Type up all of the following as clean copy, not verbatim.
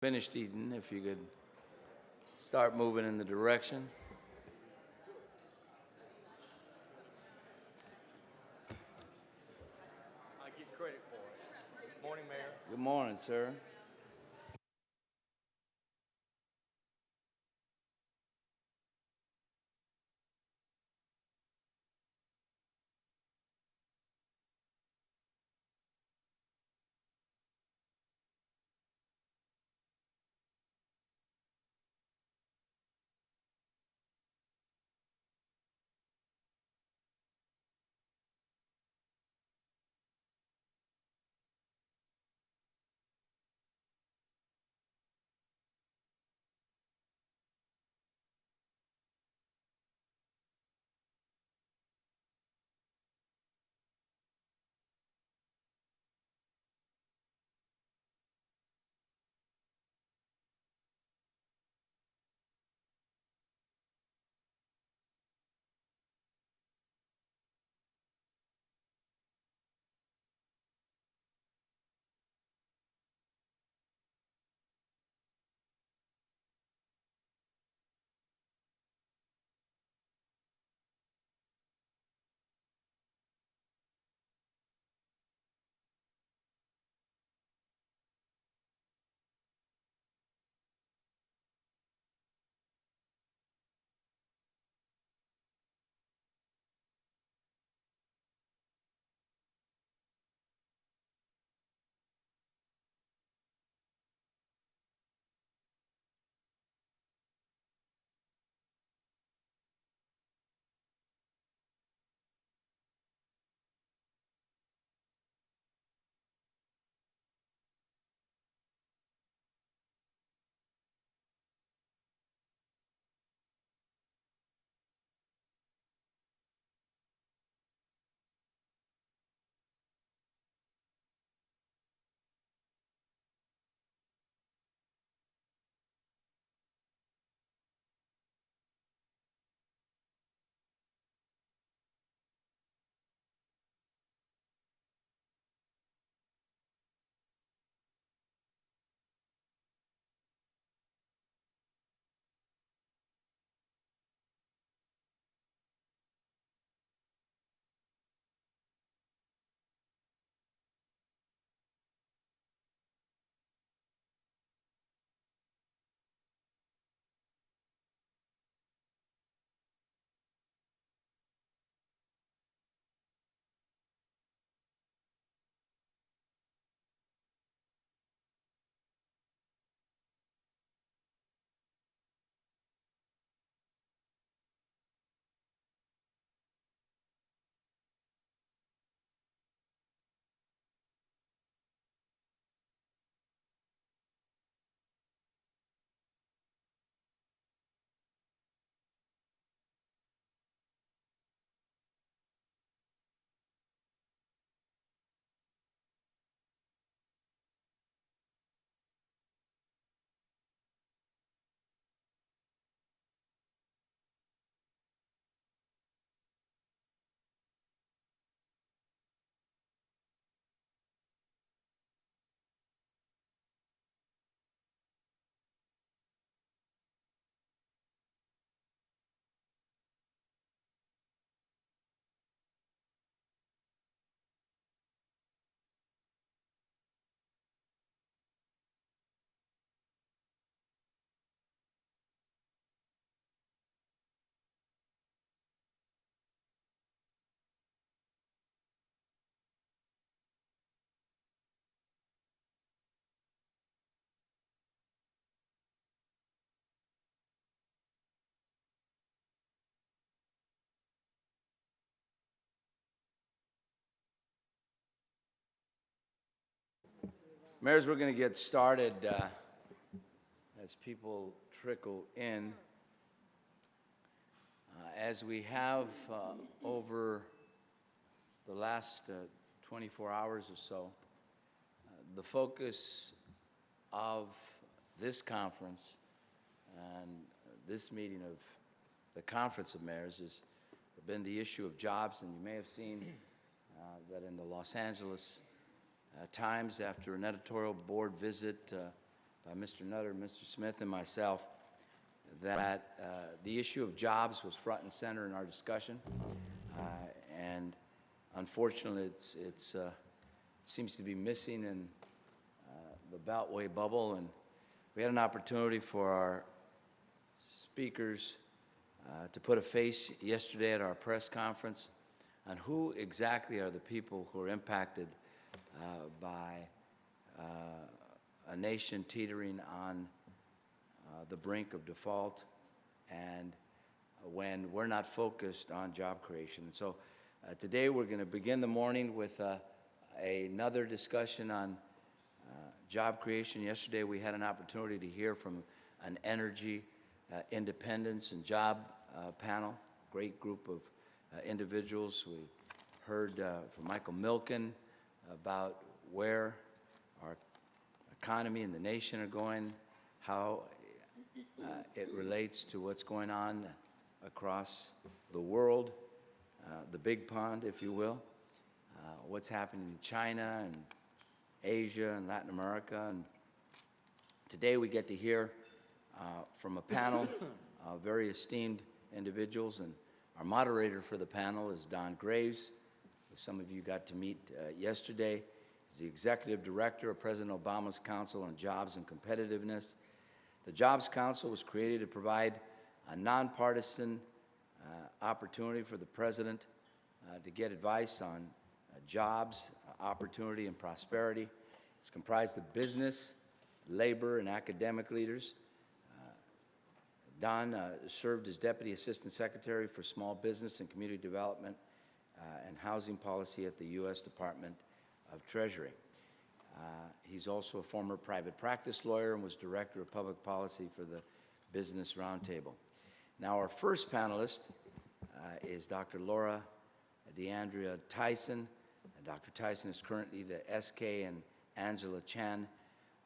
Finished eating, if you could start moving in the direction. I get credit for it. Morning, Mayor. Good morning, sir. Mayors, we're going to get started as people trickle in. As we have over the last 24 hours or so, the focus of this conference and this meeting of the Conference of Mayors has been the issue of jobs, and you may have seen that in the Los Angeles Times, after an editorial board visit by Mr. Nutter, Mr. Smith, and myself that the issue of jobs was front and center in our discussion. And unfortunately, it seems to be missing in the Beltway bubble. And we had an opportunity for our speakers to put a face yesterday at our press conference on who exactly are the people who are impacted by a nation teetering on the brink of default, and when we're not focused on job creation. And so today we're going to begin the morning with another discussion on job creation. Yesterday we had an opportunity to hear from an energy, independence, and job panel, great group of individuals. We heard from Michael Milken about where our economy and the nation are going, how it relates to what's going on across the world, the big pond, if you will, what's happening in China and Asia and Latin America. And today we get to hear from a panel of very esteemed individuals, and our moderator for the panel is Don Graves, who some of you got to meet yesterday. He's the Executive Director of President Obama's Council on Jobs and Competitiveness. The Jobs Council was created to provide a nonpartisan opportunity for the President to get advice on jobs, opportunity, and prosperity. It's comprised of business, labor, and academic leaders. Don served as Deputy Assistant Secretary for Small Business and Community Development and Housing Policy at the U.S. Department of Treasury. He's also a former private practice lawyer and was Director of Public Policy for the Business Roundtable. Now, our first panelist is Dr. Laura DeAndrea Tyson. Dr. Tyson is currently the S.K. and Angela Chan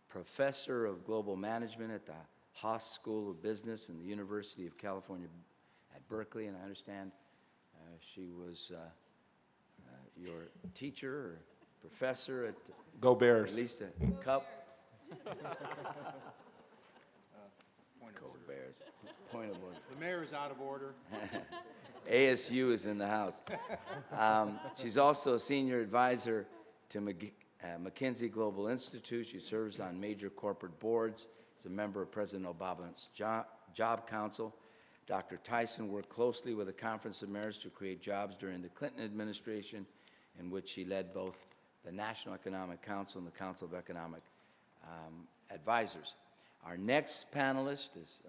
Professor of Global Management at the Haas School of Business in the University of California at Berkeley, and I understand she was your teacher or professor at Go Bears. at least a cup. Point of Go order. Bears. Point of order. The mayor is out of order. ASU is in the house. She's also a senior advisor to McKinsey Global Institute. She serves on major corporate boards. Is a member of President Obama's Job Council. Dr. Tyson worked closely with the Conference of Mayors to create jobs during the Clinton administration, in which she led both the National Economic Council and the Council of Economic Advisors. Our next panelist is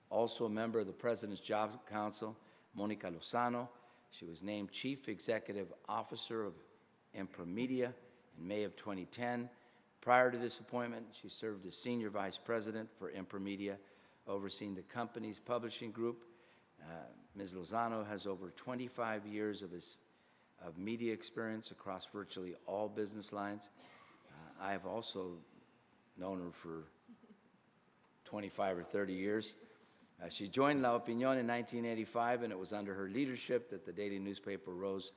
also a member of the President's Job Council, Monica Lozano. She was named Chief Executive Officer of Impromedia in May of 2010. Prior to this appointment, she served as Senior Vice President for Impromedia, overseeing the company's publishing group. Ms. Lozano has over 25 years of media experience across virtually all business lines. I have also known her for 25 or 30 years. She joined La Opinión in 1985, and it was under her leadership that the daily newspaper rose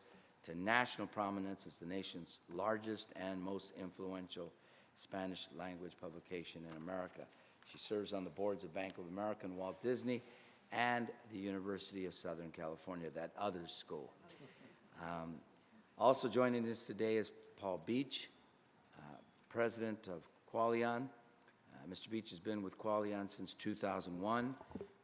to national prominence as the nation's largest and most influential Spanish language publication in America. She serves on the boards of Bank of America and Walt Disney and the University of Southern California, that other school. Also joining us today is Paul Beach, president of Qualion. Mr. Beach has been with Qualion since 2001,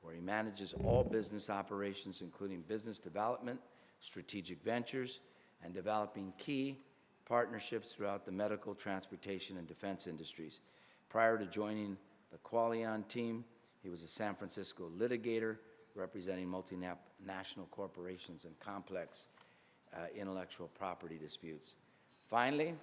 where he manages all business operations, including business development, strategic ventures, and developing key partnerships throughout the medical, transportation, and defense industries. Prior to joining the Qualion team, he was a San Francisco litigator representing multinational corporations and complex intellectual property disputes. Finally,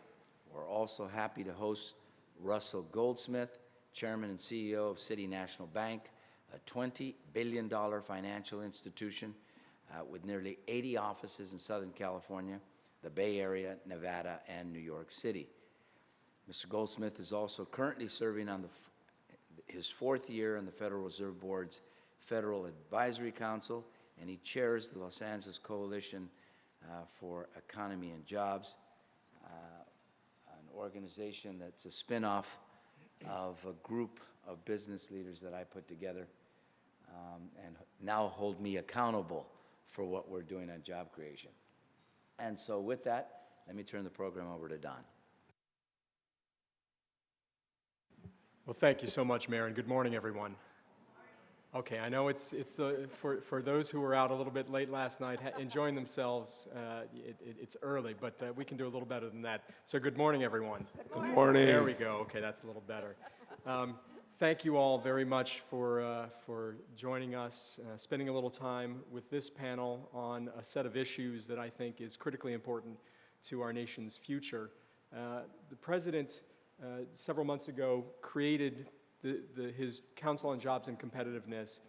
we're also happy to host Russell Goldsmith, Chairman and CEO of City National Bank, a $20 billion financial institution with nearly 80 offices in Southern California, the Bay Area, Nevada, and New York City. Mr. Goldsmith is also currently serving on his fourth year on the Federal Reserve Board's Federal Advisory Council, and he chairs the Los Angeles Coalition for Economy and Jobs, an organization that's a spinoff of a group of business leaders that I put together and now hold me accountable for what we're doing on job creation. And so with that, let me turn the program over to Don. Well, thank you so much, Mayor, and good morning, everyone. Okay, I know it's for those who were out a little bit late last night enjoying themselves, it's early, but we can do a little better than that. So good morning, everyone. Good morning. There we go. Okay, that's a little better. Thank you all very much for joining us, spending a little time with this panel on a set of issues that I think is critically important to our nation's future. The President, several months ago, created his Council on Jobs and Competitiveness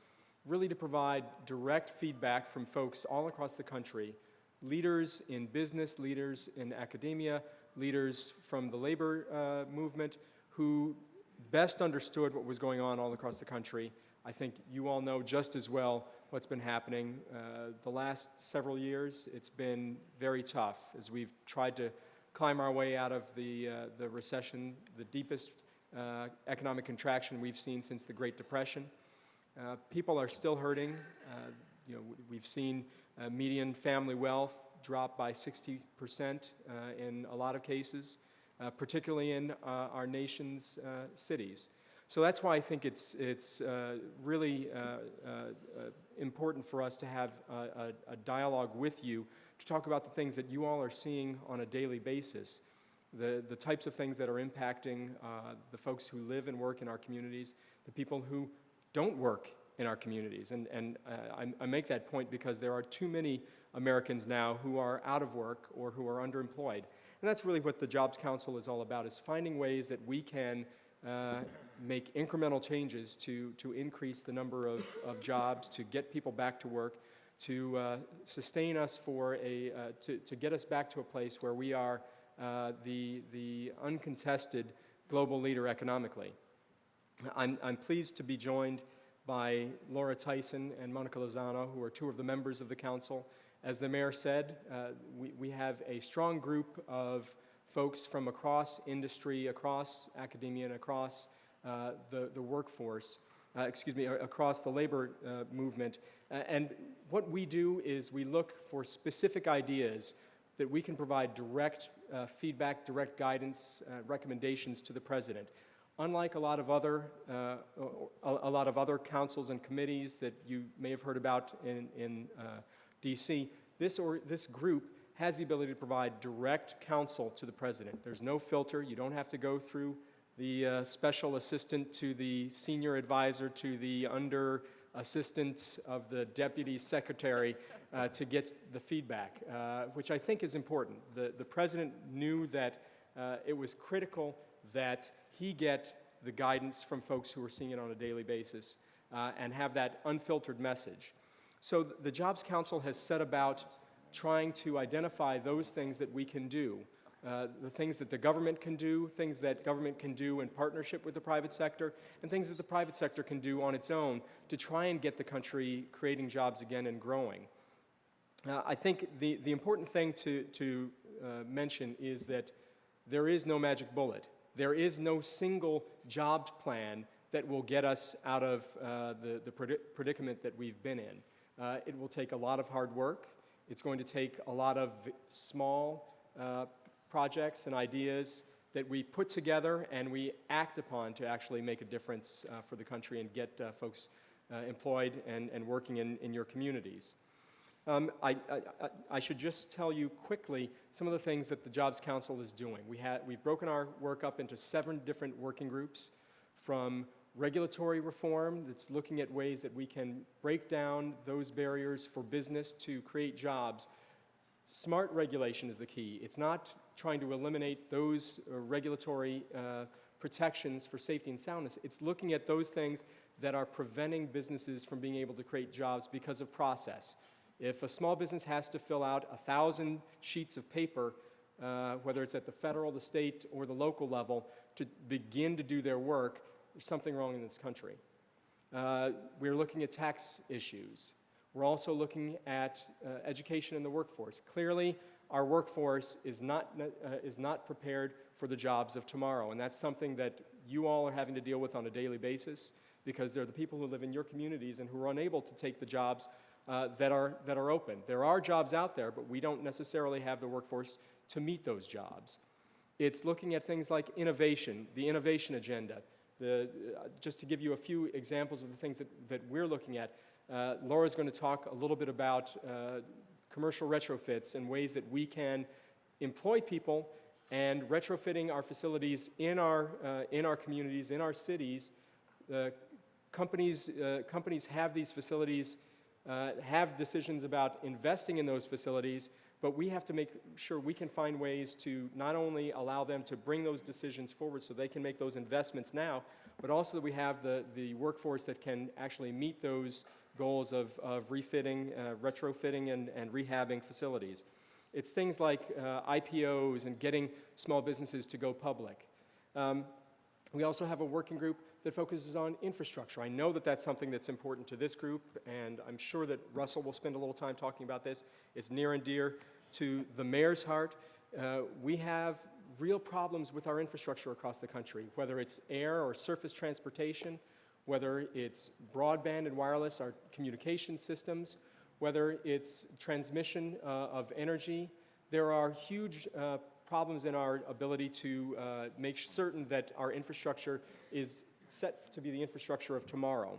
really to provide direct feedback from folks all across the country, leaders in business, leaders in academia, leaders from the labor movement who best understood what was going on all across the country. I think you all know just as well what's been happening. The last several years, it's been very tough as we've tried to climb our way out of the recession, the deepest economic contraction we've seen since the Great Depression. People are still hurting. We've seen median family wealth drop by 60% in a lot of cases, particularly in our nation's cities. So that's why I think it's really important for us to have a dialogue with you to talk about the things that you all are seeing on a daily basis, the types of things that are impacting the folks who live and work in our communities, the people who don't work in our communities. And I make that point because there are too many Americans now who are out of work or who are underemployed. And that's really what the Jobs Council is all about, is finding ways that we can make incremental changes to increase the number of jobs, to get people back to work, to sustain us to get us back to a place where we are the uncontested global leader economically. I'm pleased to be joined by Laura Tyson and Monica Lozano, who are two of the members of the council. As the mayor said, we have a strong group of folks from across industry, across academia, and across the workforce, across the labor movement. And what we do is we look for specific ideas that we can provide direct feedback, direct guidance, recommendations to the president. Unlike a lot of other councils and committees that you may have heard about in D.C., this group has the ability to provide direct counsel to the president. There's no filter. You don't have to go through the special assistant to the senior advisor to the under assistant of the deputy secretary to get the feedback, which I think is important. The president knew that it was critical that he get the guidance from folks who are seeing it on a daily basis and have that unfiltered message. So the Jobs Council has set about trying to identify those things that we can do, the things that the government can do, things that government can do in partnership with the private sector, and things that the private sector can do on its own to try and get the country creating jobs again and growing. I think the important thing to mention is that there is no magic bullet. There is no single jobs plan that will get us out of the predicament that we've been in. It will take a lot of hard work. It's going to take a lot of small projects and ideas that we put together and we act upon to actually make a difference for the country and get folks employed and working in your communities. I should just tell you quickly some of the things that the Jobs Council is doing. We've broken our work up into 7 different working groups, from regulatory reform that's looking at ways that we can break down those barriers for business to create jobs. Smart regulation is the key. It's not trying to eliminate those regulatory protections for safety and soundness. It's looking at those things that are preventing businesses from being able to create jobs because of process. If a small business has to fill out 1,000 sheets of paper, whether it's at the federal, the state, or the local level, to begin to do their work, there's something wrong in this country. We're looking at tax issues. We're also looking at education in the workforce. Clearly, our workforce is not prepared for the jobs of tomorrow, and that's something that you all are having to deal with on a daily basis, because they're the people who live in your communities and who are unable to take the jobs that are open. There are jobs out there, but we don't necessarily have the workforce to meet those jobs. It's looking at things like innovation, the innovation agenda. Just to give you a few examples of the things that we're looking at, Laura's going to talk a little bit about commercial retrofits and ways that we can employ people and retrofitting our facilities in our communities, in our cities. Companies have these facilities, have decisions about investing in those facilities, but we have to make sure we can find ways to not only allow them to bring those decisions forward so they can make those investments now, but also that we have the workforce that can actually meet those goals of refitting, retrofitting, and rehabbing facilities. It's things like IPOs and getting small businesses to go public. We also have a working group that focuses on infrastructure. I know that that's something that's important to this group, and I'm sure that Russell will spend a little time talking about this. It's near and dear to the mayor's heart. We have real problems with our infrastructure across the country, whether it's air or surface transportation, whether it's broadband and wireless, our communication systems, whether it's transmission of energy. There are huge problems in our ability to make certain that our infrastructure is set to be the infrastructure of tomorrow.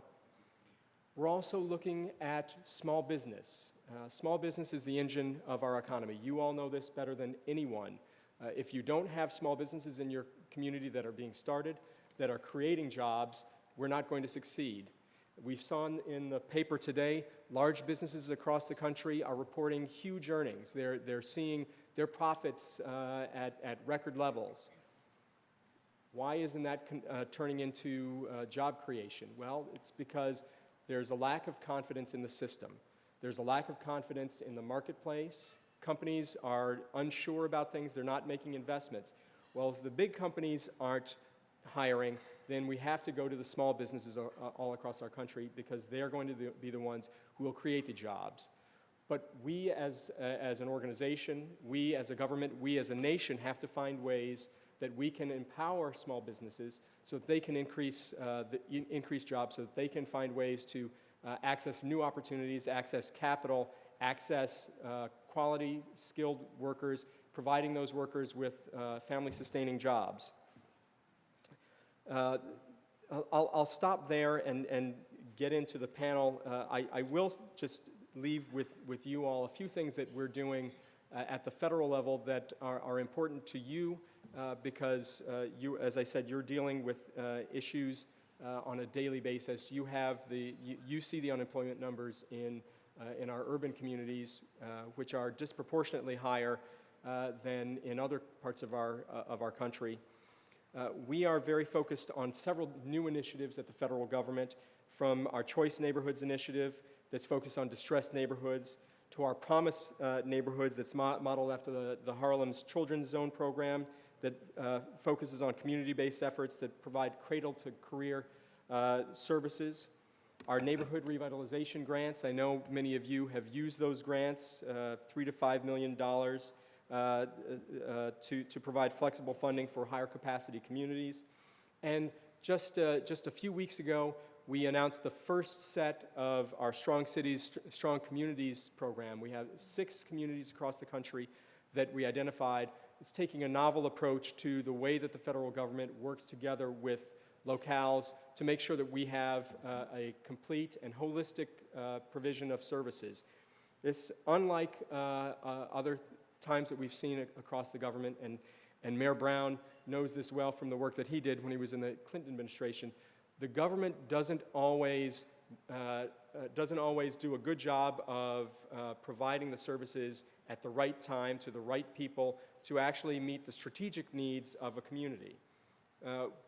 We're also looking at small business. Small business is the engine of our economy. You all know this better than anyone. If you don't have small businesses in your community that are being started, that are creating jobs, we're not going to succeed. We've saw in the paper today, large businesses across the country are reporting huge earnings. They're seeing their profits at record levels. Why isn't that turning into job creation? Well, it's because there's a lack of confidence in the system. There's a lack of confidence in the marketplace. Companies are unsure about things. They're not making investments. Well, if the big companies aren't hiring, then we have to go to the small businesses all across our country, because they're going to be the ones who will create the jobs. But we as an organization, we as a government, we as a nation have to find ways that we can empower small businesses so that they can increase jobs, so that they can find ways to access new opportunities, access capital, access quality, skilled workers, providing those workers with family-sustaining jobs. I'll stop there and get into the panel. I will just leave with you all a few things that we're doing at the federal level that are important to you, because you, as I said, you're dealing with issues on a daily basis. You see the unemployment numbers in our urban communities, which are disproportionately higher than in other parts of our country. We are very focused on several new initiatives at the federal government, from our Choice Neighborhoods initiative that's focused on distressed neighborhoods, to our Promise neighborhoods that's modeled after the Harlem's Children's Zone program that focuses on community-based efforts that provide cradle-to-career services. Our neighborhood revitalization grants, I know many of you have used those grants, $3 to $5 million to provide flexible funding for higher capacity communities. And just a few weeks ago, we announced the first set of our Strong Cities, Strong Communities program. We have 6 communities across the country that we identified. It's taking a novel approach to the way that the federal government works together with locales to make sure that we have a complete and holistic provision of services. This, unlike other times that we've seen across the government, and Mayor Brown knows this well from the work that he did when he was in the Clinton administration, the government doesn't always do a good job of providing the services at the right time to the right people to actually meet the strategic needs of a community.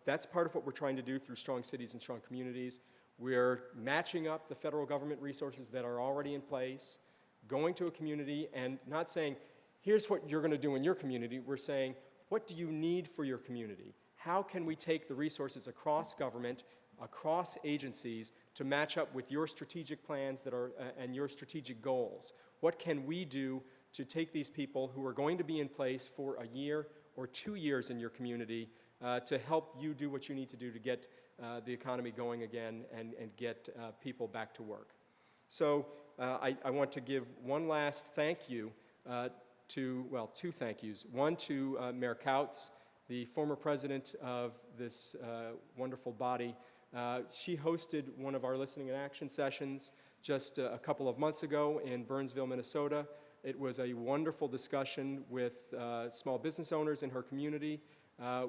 That's part of what we're trying to do through Strong Cities and Strong Communities. We're matching up the federal government resources that are already in place, going to a community and not saying, here's what you're going to do in your community. We're saying, what do you need for your community? How can we take the resources across government, across agencies, to match up with your strategic plans that are, and your strategic goals? What can we do to take these people who are going to be in place for a year or 2 years in your community to help you do what you need to do to get the economy going again and get people back to work. So I want to give one last thank you two thank yous. One to Mayor Kautz, the former president of this wonderful body. She hosted one of our listening and action sessions just a couple of months ago in Burnsville, Minnesota. It was a wonderful discussion with small business owners in her community,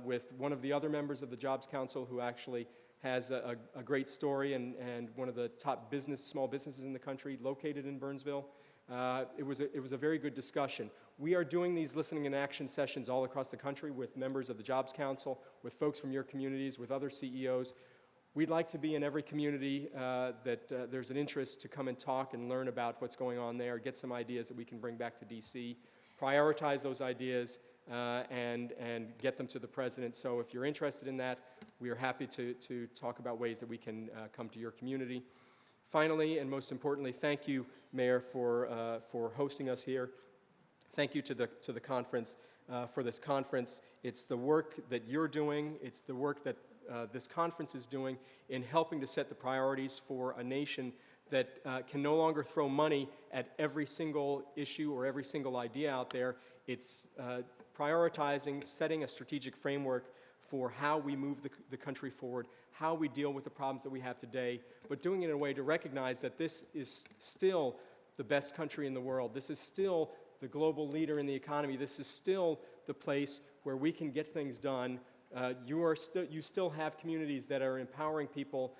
with one of the other members of the Jobs Council who actually has a great story and one of the top small businesses in the country located in Burnsville. It was a very good discussion. We are doing these listening and action sessions all across the country with members of the Jobs Council, with folks from your communities, with other CEOs. We'd like to be in every community that there's an interest to come and talk and learn about what's going on there, get some ideas that we can bring back to DC, prioritize those ideas, and get them to the president. So if you're interested in that, we are happy to talk about ways that we can come to your community. Finally, and most importantly, thank you, Mayor, for hosting us here. Thank you to the conference for this conference. It's the work that you're doing. It's the work that this conference is doing in helping to set the priorities for a nation that can no longer throw money at every single issue or every single idea out there. It's prioritizing, setting a strategic framework for how we move the country forward, how we deal with the problems that we have today, but doing it in a way to recognize that this is still the best country in the world. This is still the global leader in the economy. This is still the place where we can get things done. You still have communities that are empowering people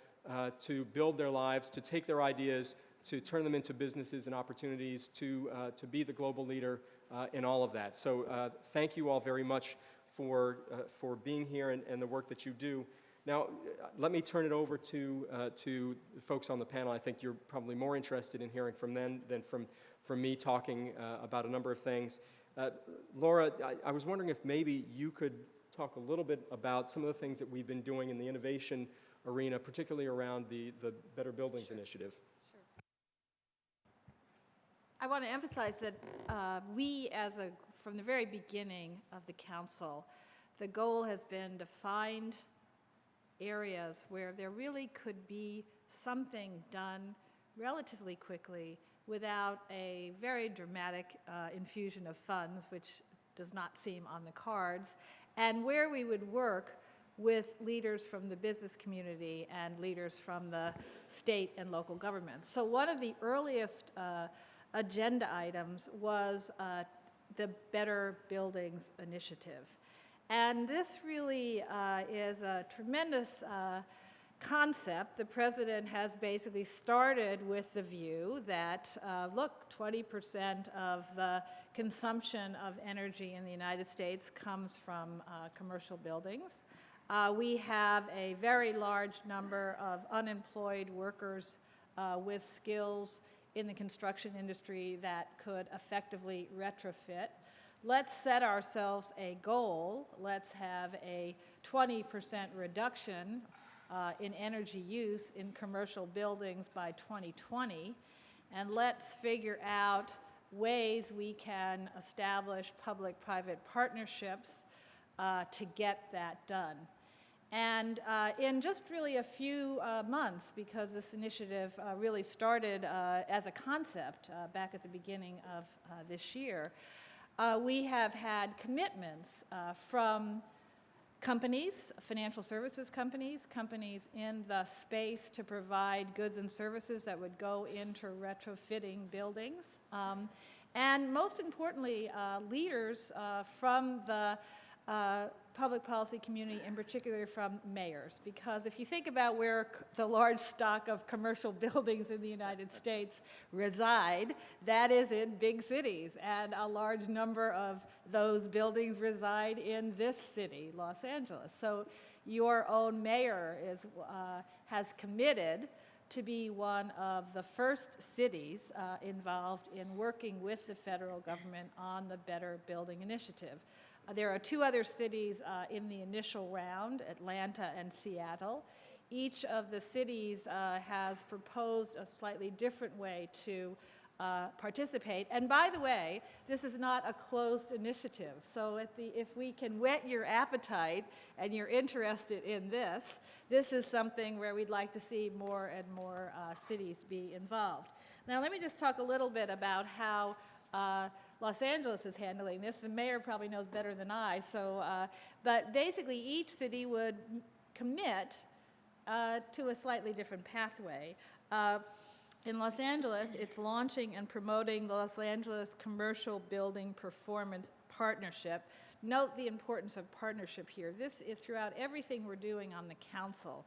to build their lives, to take their ideas, to turn them into businesses and opportunities, to be the global leader in all of that. So thank you all very much for being here and the work that you do. Now, let me turn it over to the folks on the panel. I think you're probably more interested in hearing from them than from me talking about a number of things. Laura, I was wondering if maybe you could talk a little bit about some of the things that we've been doing in the innovation arena, particularly around the Better Buildings Initiative. Sure. I want to emphasize that from the very beginning of the council, the goal has been to find areas where there really could be something done relatively quickly without a very dramatic infusion of funds, which does not seem on the cards, and where we would work with leaders from the business community and leaders from the state and local governments. So one of the earliest agenda items was the Better Buildings Initiative. And this really is a tremendous concept. The president has basically started with the view that, look, 20% of the consumption of energy in the United States comes from commercial buildings. We have a very large number of unemployed workers with skills in the construction industry that could effectively retrofit. Let's set ourselves a goal. Let's have a 20% reduction in energy use in commercial buildings by 2020, and let's figure out ways we can establish public-private partnerships to get that done. And in just really a few months, because this initiative really started as a concept back at the beginning of this year, we have had commitments from companies, financial services companies, companies in the space to provide goods and services that would go into retrofitting buildings, and most importantly, leaders from the public policy community, in particular from mayors. Because if you think about where the large stock of commercial buildings in the United States reside, that is in big cities. And a large number of those buildings reside in this city, Los Angeles. So your own mayor has committed to be one of the first cities involved in working with the federal government on the Better Building Initiative. There are two other cities in the initial round, Atlanta and Seattle. Each of the cities has proposed a slightly different way to participate. And by the way, this is not a closed initiative. So if we can whet your appetite and you're interested in this, this is something where we'd like to see more and more cities be involved. Now, let me just talk a little bit about how Los Angeles is handling this. The mayor probably knows better than I. But basically, each city would commit to a slightly different pathway. In Los Angeles, it's launching and promoting the Los Angeles Commercial Building Performance Partnership. Note the importance of partnership here. This is throughout everything we're doing on the council.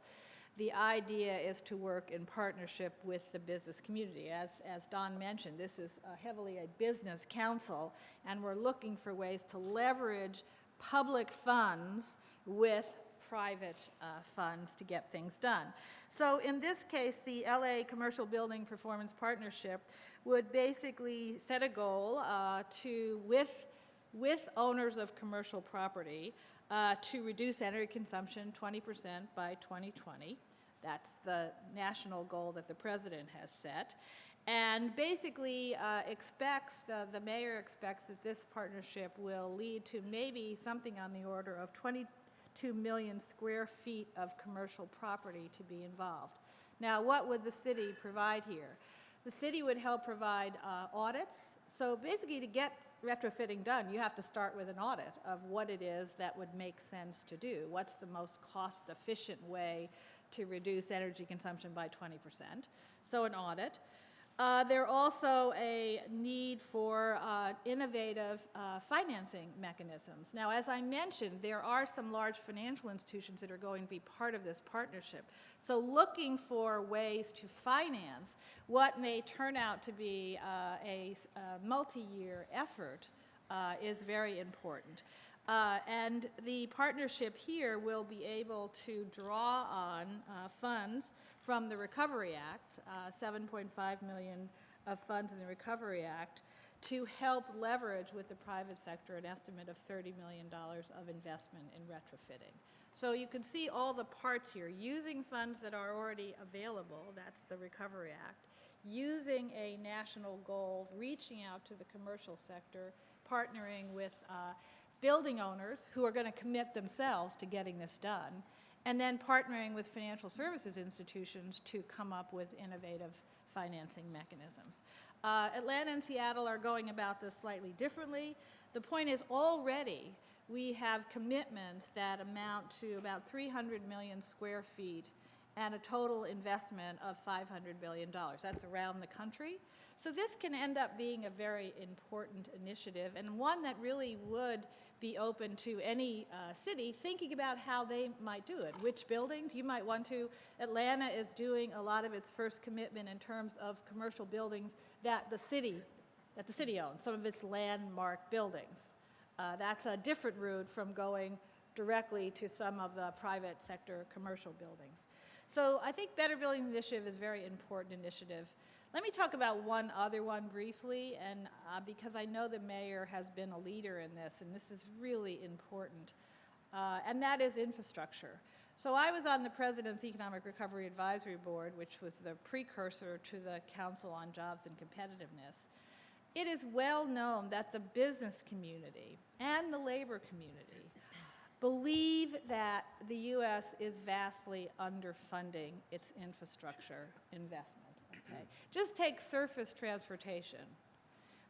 The idea is to work in partnership with the business community. As Don mentioned, this is heavily a business council, and we're looking for ways to leverage public funds with private funds to get things done. So in this case, the LA Commercial Building Performance Partnership would basically set a goal with owners of commercial property to reduce energy consumption 20% by 2020. That's the national goal that the president has set. And basically the mayor expects that this partnership will lead to maybe something on the order of 22 million square feet of commercial property to be involved. Now, what would the city provide here? The city would help provide audits. So basically, to get retrofitting done, you have to start with an audit of what it is that would make sense to do. What's the most cost-efficient way to reduce energy consumption by 20%? So an audit. There's also a need for innovative financing mechanisms. Now, as I mentioned, there are some large financial institutions that are going to be part of this partnership. So looking for ways to finance what may turn out to be a multi-year effort is very important. And the partnership here will be able to draw on funds from the Recovery Act, $7.5 million of funds in the Recovery Act, to help leverage with the private sector an estimate of $30 million of investment in retrofitting. So you can see all the parts here, using funds that are already available, that's the Recovery Act, using a national goal, reaching out to the commercial sector, partnering with building owners who are going to commit themselves to getting this done, and then partnering with financial services institutions to come up with innovative financing mechanisms. Atlanta and Seattle are going about this slightly differently. The point is, already we have commitments that amount to about 300 million square feet and a total investment of $500 billion. That's around the country. So this can end up being a very important initiative, and one that really would be open to any city thinking about how they might do it. Which buildings you might want to. Atlanta is doing a lot of its first commitment in terms of commercial buildings that the city owns, some of its landmark buildings. That's a different route from going directly to some of the private sector commercial buildings. So I think Better Buildings Initiative is a very important initiative. Let me talk about one other one briefly, and because I know the mayor has been a leader in this, and this is really important, and that is infrastructure. So I was on the President's Economic Recovery Advisory Board, which was the precursor to the Council on Jobs and Competitiveness. It is well known that the business community and the labor community believe that the U.S. is vastly underfunding its infrastructure investment. Okay. Just take surface transportation.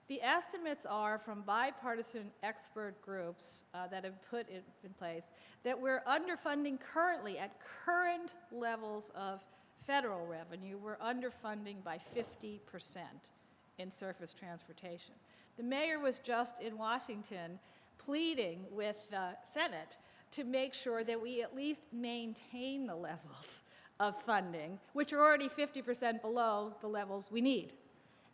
The estimates are from bipartisan expert groups that have put it in place that we're underfunding currently at current levels of federal revenue. We're underfunding by 50% in surface transportation. The mayor was just in Washington pleading with the Senate to make sure that we at least maintain the levels of funding, which are already 50% below the levels we need.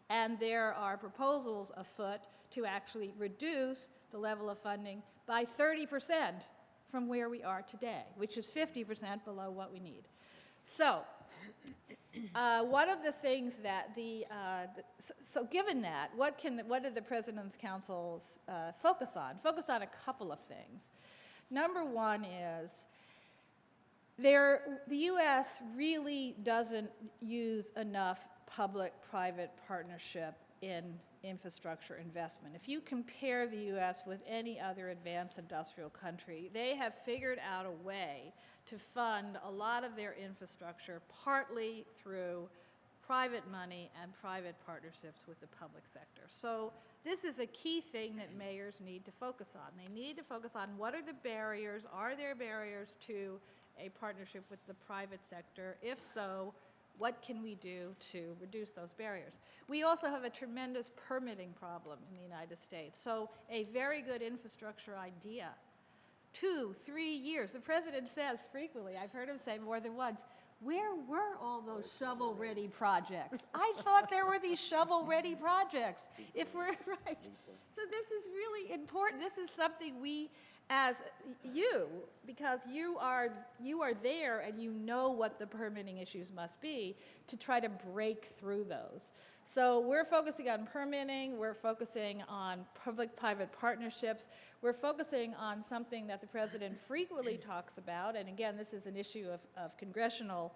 And there are proposals afoot to actually reduce the level of funding by 30% from where we are today, which is 50% below what we need. So one of the things that so given that, what did the President's Council focus on? Focused on a couple of things. Number one is the U.S. really doesn't use enough public-private partnership in infrastructure investment. If you compare the U.S. with any other advanced industrial country, they have figured out a way to fund a lot of their infrastructure partly through private money and private partnerships with the public sector. So this is a key thing that mayors need to focus on. They need to focus on what are the barriers, are there barriers to a partnership with the private sector? If so, what can we do to reduce those barriers? We also have a tremendous permitting problem in the United States. So a very good infrastructure idea, 2, 3 years. The president says frequently, I've heard him say more than once, where were all those shovel-ready projects? I thought there were these shovel-ready projects, if we're right. So this is really important. This is something we, as you, because you are there and you know what the permitting issues must be, to try to break through those. So we're focusing on permitting, we're focusing on public-private partnerships, we're focusing on something that the president frequently talks about, and again, this is an issue of congressional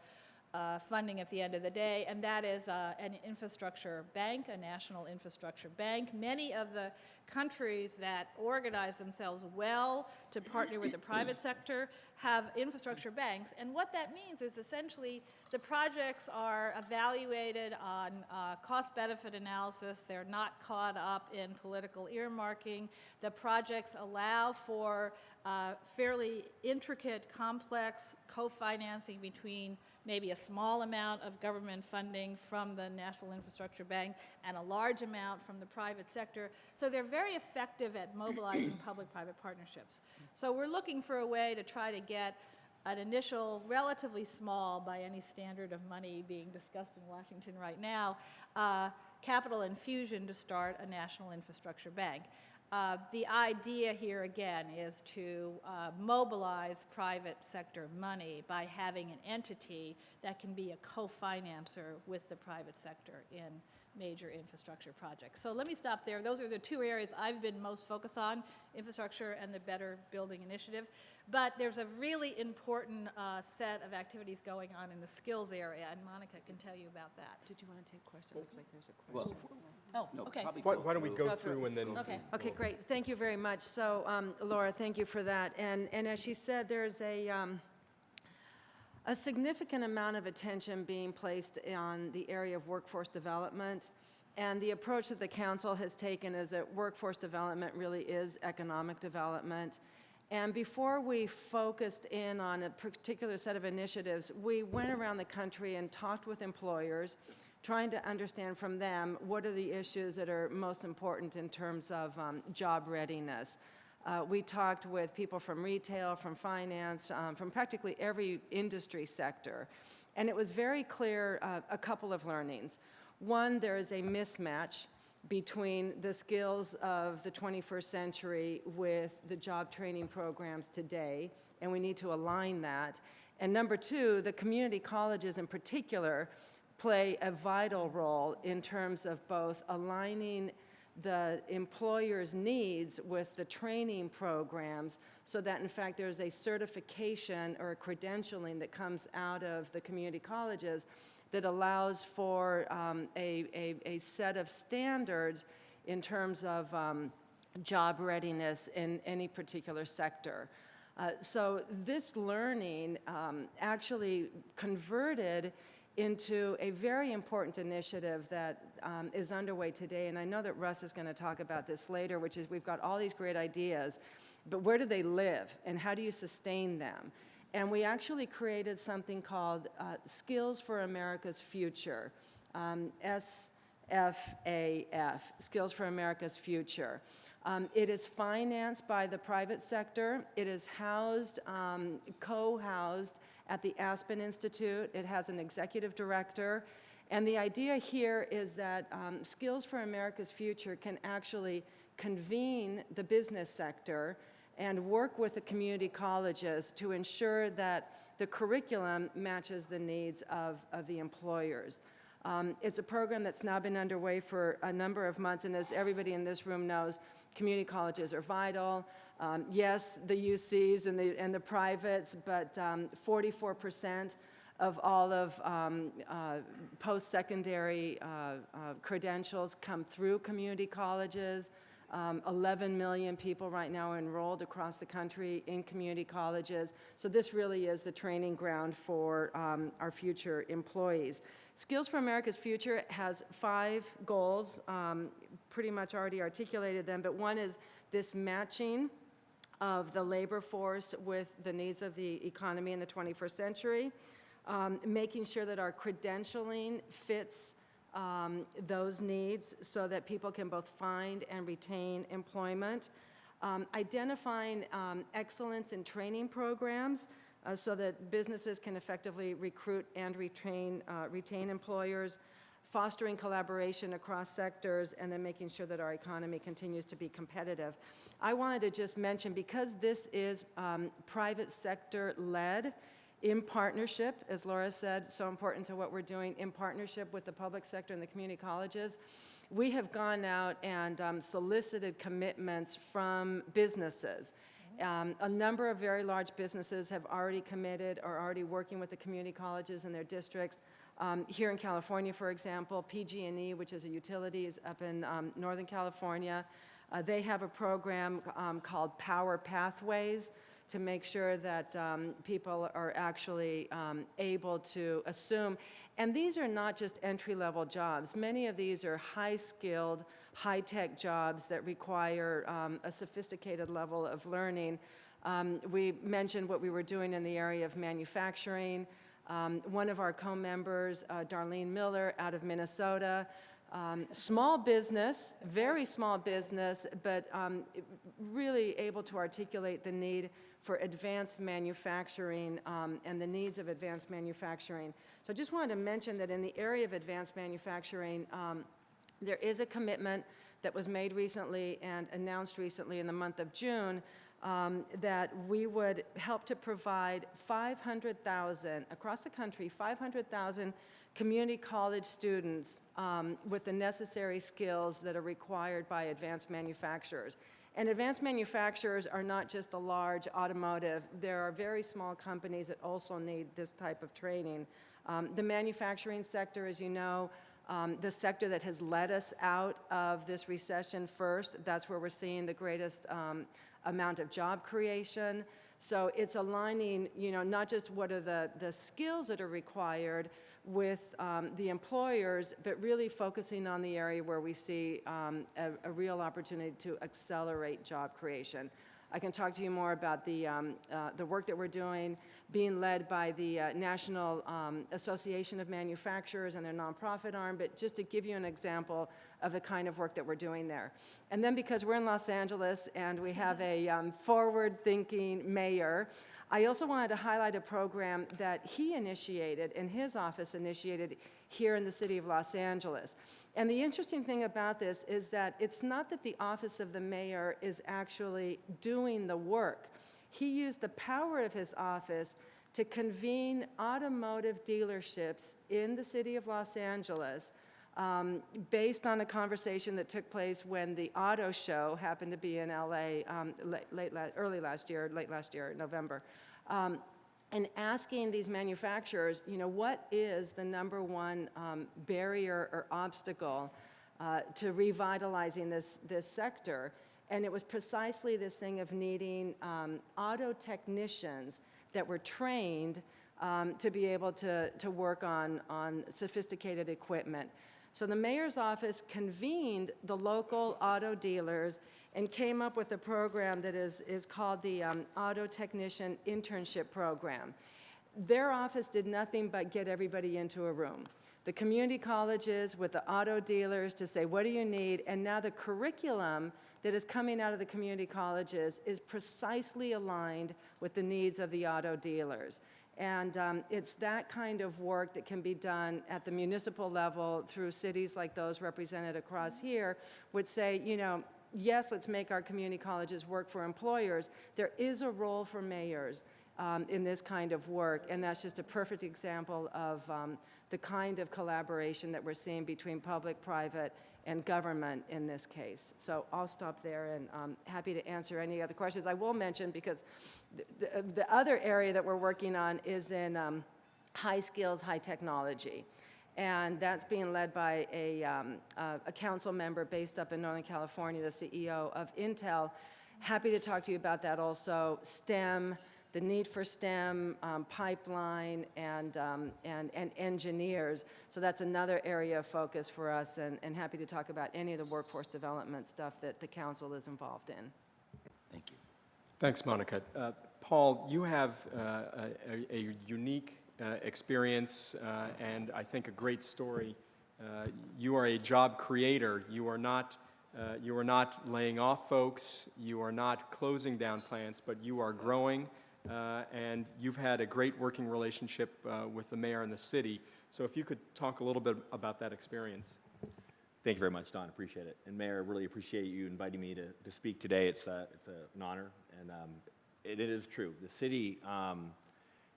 funding at the end of the day, and that is an infrastructure bank, a national infrastructure bank. Many of the countries that organize themselves well to partner with the private sector have infrastructure banks, and what that means is essentially the projects are evaluated on cost-benefit analysis. They're not caught up in political earmarking. The projects allow for fairly intricate, complex co-financing between maybe a small amount of government funding from the National Infrastructure Bank and a large amount from the private sector. So they're very effective at mobilizing public-private partnerships. So we're looking for a way to try to get an initial, relatively small by any standard of money being discussed in Washington right now, capital infusion to start a national infrastructure bank. The idea here, again, is to mobilize private sector money by having an entity that can be a co-financer with the private sector in major infrastructure projects. So let me stop there. Those are the 2 areas I've been most focused on, infrastructure and the Better Building Initiative. But there's a really important set of activities going on in the skills area, and Monica can tell you about that. Did you want to take questions? Looks like there's a question. Well, Oh, okay. Why don't we go through and then... Okay. Okay, great. Thank you very much. So, Laura, thank you for that. And as she said, there's a significant amount of attention being placed on the area of workforce development. And the approach that the council has taken is that workforce development really is economic development. And before we focused in on a particular set of initiatives, we went around the country and talked with employers, trying to understand from them what are the issues that are most important in terms of job readiness. We talked with people from retail, from finance, from practically every industry sector. And it was very clear a couple of learnings. One, there is a mismatch between the skills of the 21st century with the job training programs today, and we need to align that. And number 2, the community colleges in particular play a vital role in terms of both aligning the employer's needs with the training programs so that in fact there's a certification or a credentialing that comes out of the community colleges that allows for a set of standards in terms of job readiness in any particular sector. So this learning actually converted into a very important initiative that is underway today, and I know that Russ is going to talk about this later, which is we've got all these great ideas, but where do they live and how do you sustain them? And we actually created something called Skills for America's Future, SFAF, Skills for America's Future. It is financed by the private sector. It is housed, co-housed at the Aspen Institute. It has an executive director. And the idea here is that Skills for America's Future can actually convene the business sector and work with the community colleges to ensure that the curriculum matches the needs of the employers. It's a program that's now been underway for a number of months, and as everybody in this room knows, community colleges are vital. Yes, the UCs and the privates, but 44% of all of post-secondary credentials come through community colleges. 11 million people right now are enrolled across the country in community colleges. So this really is the training ground for our future employees. Skills for America's Future has 5 goals, pretty much already articulated them, but one is this matching of the labor force with the needs of the economy in the 21st century, making sure that our credentialing fits those needs so that people can both find and retain employment, identifying excellence in training programs so that businesses can effectively recruit and retain employers, fostering collaboration across sectors, and then making sure that our economy continues to be competitive. I wanted to just mention, because this is private sector led, in partnership, as Laura said, so important to what we're doing, in partnership with the public sector and the community colleges, we have gone out and solicited commitments from businesses. A number of very large businesses have already committed or are already working with the community colleges in their districts. Here in California, for example, PG&E, which is a utilities up in Northern California, they have a program called Power Pathways, to make sure that people are actually able to assume. And these are not just entry-level jobs. Many of these are high-skilled, high-tech jobs that require a sophisticated level of learning. We mentioned what we were doing in the area of manufacturing. One of our co-members, Darlene Miller, out of Minnesota, small business, very small business, but really able to articulate the need for advanced manufacturing and the needs of advanced manufacturing. So I just wanted to mention that in the area of advanced manufacturing, there is a commitment that was made recently and announced recently in the month of June that we would help to provide 500,000, across the country, 500,000 community college students with the necessary skills that are required by advanced manufacturers. And advanced manufacturers are not just the large automotive. There are very small companies that also need this type of training. The manufacturing sector, as you know, the sector that has led us out of this recession first, that's where we're seeing the greatest amount of job creation. So it's aligning, not just what are the skills that are required with the employers, but really focusing on the area where we see a real opportunity to accelerate job creation. I can talk to you more about the work that we're doing, being led by the National Association of Manufacturers and their nonprofit arm, but just to give you an example of the kind of work that we're doing there. And then because we're in Los Angeles and we have a forward-thinking mayor, I also wanted to highlight a program that he initiated and his office initiated here in the city of Los Angeles. And the interesting thing about this is that it's not that the office of the mayor is actually doing the work. He used the power of his office to convene automotive dealerships in the city of Los Angeles based on a conversation that took place when the auto show happened to be in LA late last year, November. And asking these manufacturers, what is the number one barrier or obstacle to revitalizing this sector? And it was precisely this thing of needing auto technicians that were trained to be able to work on sophisticated equipment. So the mayor's office convened the local auto dealers and came up with a program that is called the Auto Technician Internship Program. Their office did nothing but get everybody into a room. The community colleges with the auto dealers to say, what do you need? And now the curriculum that is coming out of the community colleges is precisely aligned with the needs of the auto dealers. And it's that kind of work that can be done at the municipal level through cities like those represented across here, would say, yes, let's make our community colleges work for employers. There is a role for mayors in this kind of work, and that's just a perfect example of the kind of collaboration that we're seeing between public, private, and government in this case. So I'll stop there, and I'm happy to answer any other questions. I will mention, because the other area that we're working on is in high skills, high technology. And that's being led by a council member based up in Northern California, the CEO of Intel. Happy to talk to you about that also. STEM, the need for STEM, pipeline, and engineers. So that's another area of focus for us, and happy to talk about any of the workforce development stuff that the council is involved in. Thank you. Thanks, Monica. Paul, you have a unique experience and I think a great story. You are a job creator. You are not laying off folks. You are not closing down plants, but you are growing, and you've had a great working relationship with the mayor and the city. So if you could talk a little bit about that experience. Thank you very much, Don. Appreciate it. And Mayor, I really appreciate you inviting me to speak today. It's an honor, and it is true. The city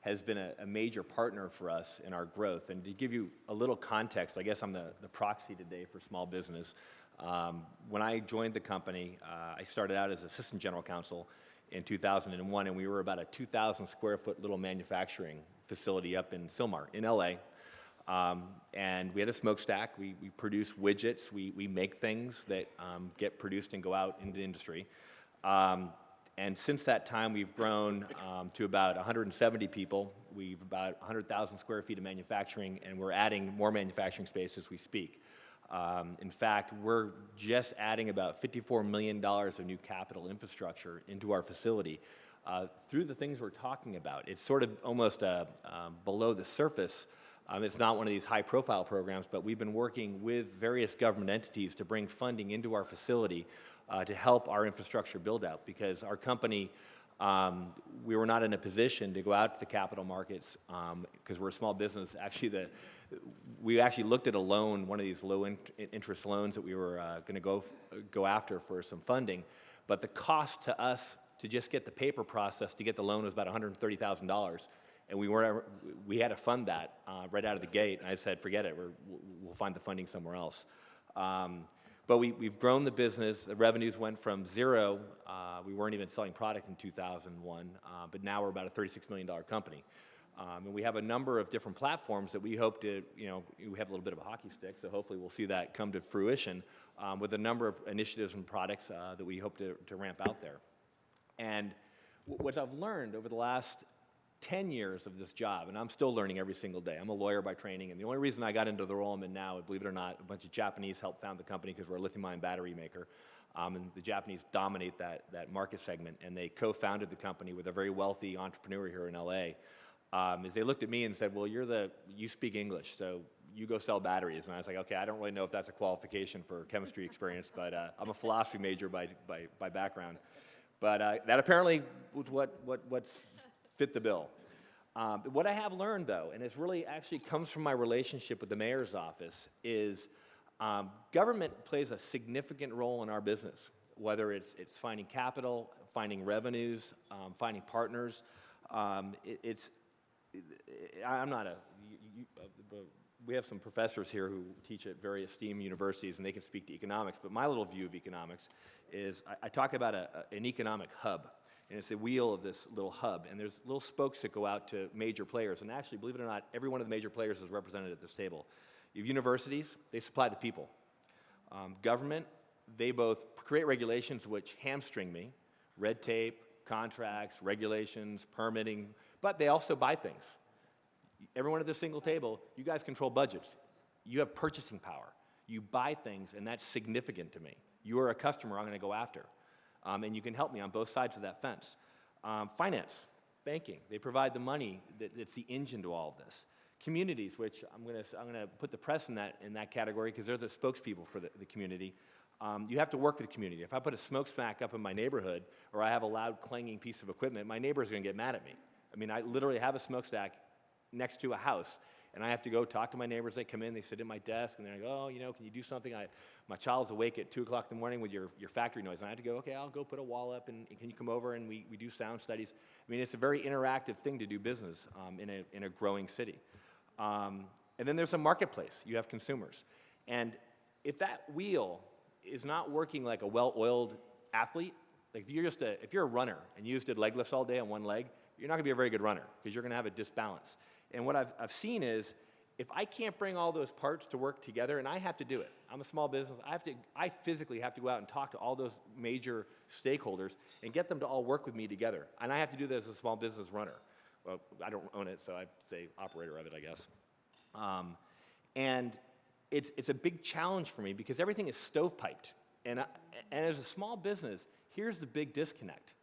has been a major partner for us in our growth. And to give you a little context, I guess I'm the proxy today for small business. When I joined the company, I started out as assistant general counsel in 2001, and we were about a 2,000 square foot little manufacturing facility up in Sylmar in LA. And we had a smokestack. We produce widgets. We make things that get produced and go out into industry. And since that time, we've grown to about 170 people. We've about 100,000 square feet of manufacturing, and we're adding more manufacturing space as we speak. In fact, we're just adding about $54 million of new capital infrastructure into our facility through the things we're talking about. It's sort of almost below the surface. It's not one of these high-profile programs, but we've been working with various government entities to bring funding into our facility to help our infrastructure build-out, because our company, we were not in a position to go out to the capital markets because we're a small business. Actually, we actually looked at a loan, one of these low-interest loans that we were going to go after for some funding, but the cost to us to just get the paper process to get the loan was about $130,000. And we had to fund that right out of the gate. And I said, forget it, we'll find the funding somewhere else. But we've grown the business. The revenues went from zero. We weren't even selling product in 2001, but now we're about a $36 million company. And we have a number of different platforms that we hope to, we have a little bit of a hockey stick, so hopefully we'll see that come to fruition with a number of initiatives and products that we hope to ramp out there. And what I've learned over the last 10 years of this job, and I'm still learning every single day. I'm a lawyer by training, and the only reason I got into the role I'm in now, believe it or not, a bunch of Japanese helped found the company because we're a lithium-ion battery maker, and the Japanese dominate that market segment, and they co-founded the company with a very wealthy entrepreneur here in LA. As they looked at me and said, well, you speak English, so you go sell batteries. And I was like, okay, I don't really know if that's a qualification for chemistry experience, but I'm a philosophy major by background. But that apparently was what's fit the bill. What I have learned, though, and it's really actually comes from my relationship with the mayor's office, is government plays a significant role in our business, whether it's finding capital, finding revenues, finding partners. We have some professors here who teach at very esteemed universities, and they can speak to economics, but my little view of economics is I talk about an economic hub. And it's a wheel of this little hub, and there's little spokes that go out to major players. And actually, believe it or not, every one of the major players is represented at this table. You have universities, they supply the people. Government, they both create regulations which hamstring me, red tape, contracts, regulations, permitting, but they also buy things. Everyone at this single table, you guys control budgets. You have purchasing power. You buy things, and that's significant to me. You are a customer I'm going to go after. And you can help me on both sides of that fence. Finance, banking, they provide the money that's the engine to all of this. Communities, which I'm going to put the press in that category because they're the spokespeople for the community. You have to work with the community. If I put a smokestack up in my neighborhood or I have a loud clanging piece of equipment, my neighbor's going to get mad at me. I mean, I literally have a smokestack next to a house, and I have to go talk to my neighbors. They come in, they sit at my desk, and they're like, oh, can you do something? My child's awake at 2 o'clock in the morning with your factory noise. And I have to go, okay, I'll go put a wall up, and can you come over, and we do sound studies. I mean, it's a very interactive thing to do business in a growing city. And then there's a marketplace. You have consumers. And if that wheel is not working like a well-oiled athlete, like if you're a runner and you just did leg lifts all day on one leg, you're not going to be a very good runner because you're going to have a disbalance. And what I've seen is, if I can't bring all those parts to work together, and I have to do it, I'm a small business, I physically have to go out and talk to all those major stakeholders and get them to all work with me together. And I have to do that as a small business runner. Well, I don't own it, so I say operator of it, I guess. And it's a big challenge for me because everything is stovepiped. And as a small business, here's the big disconnect.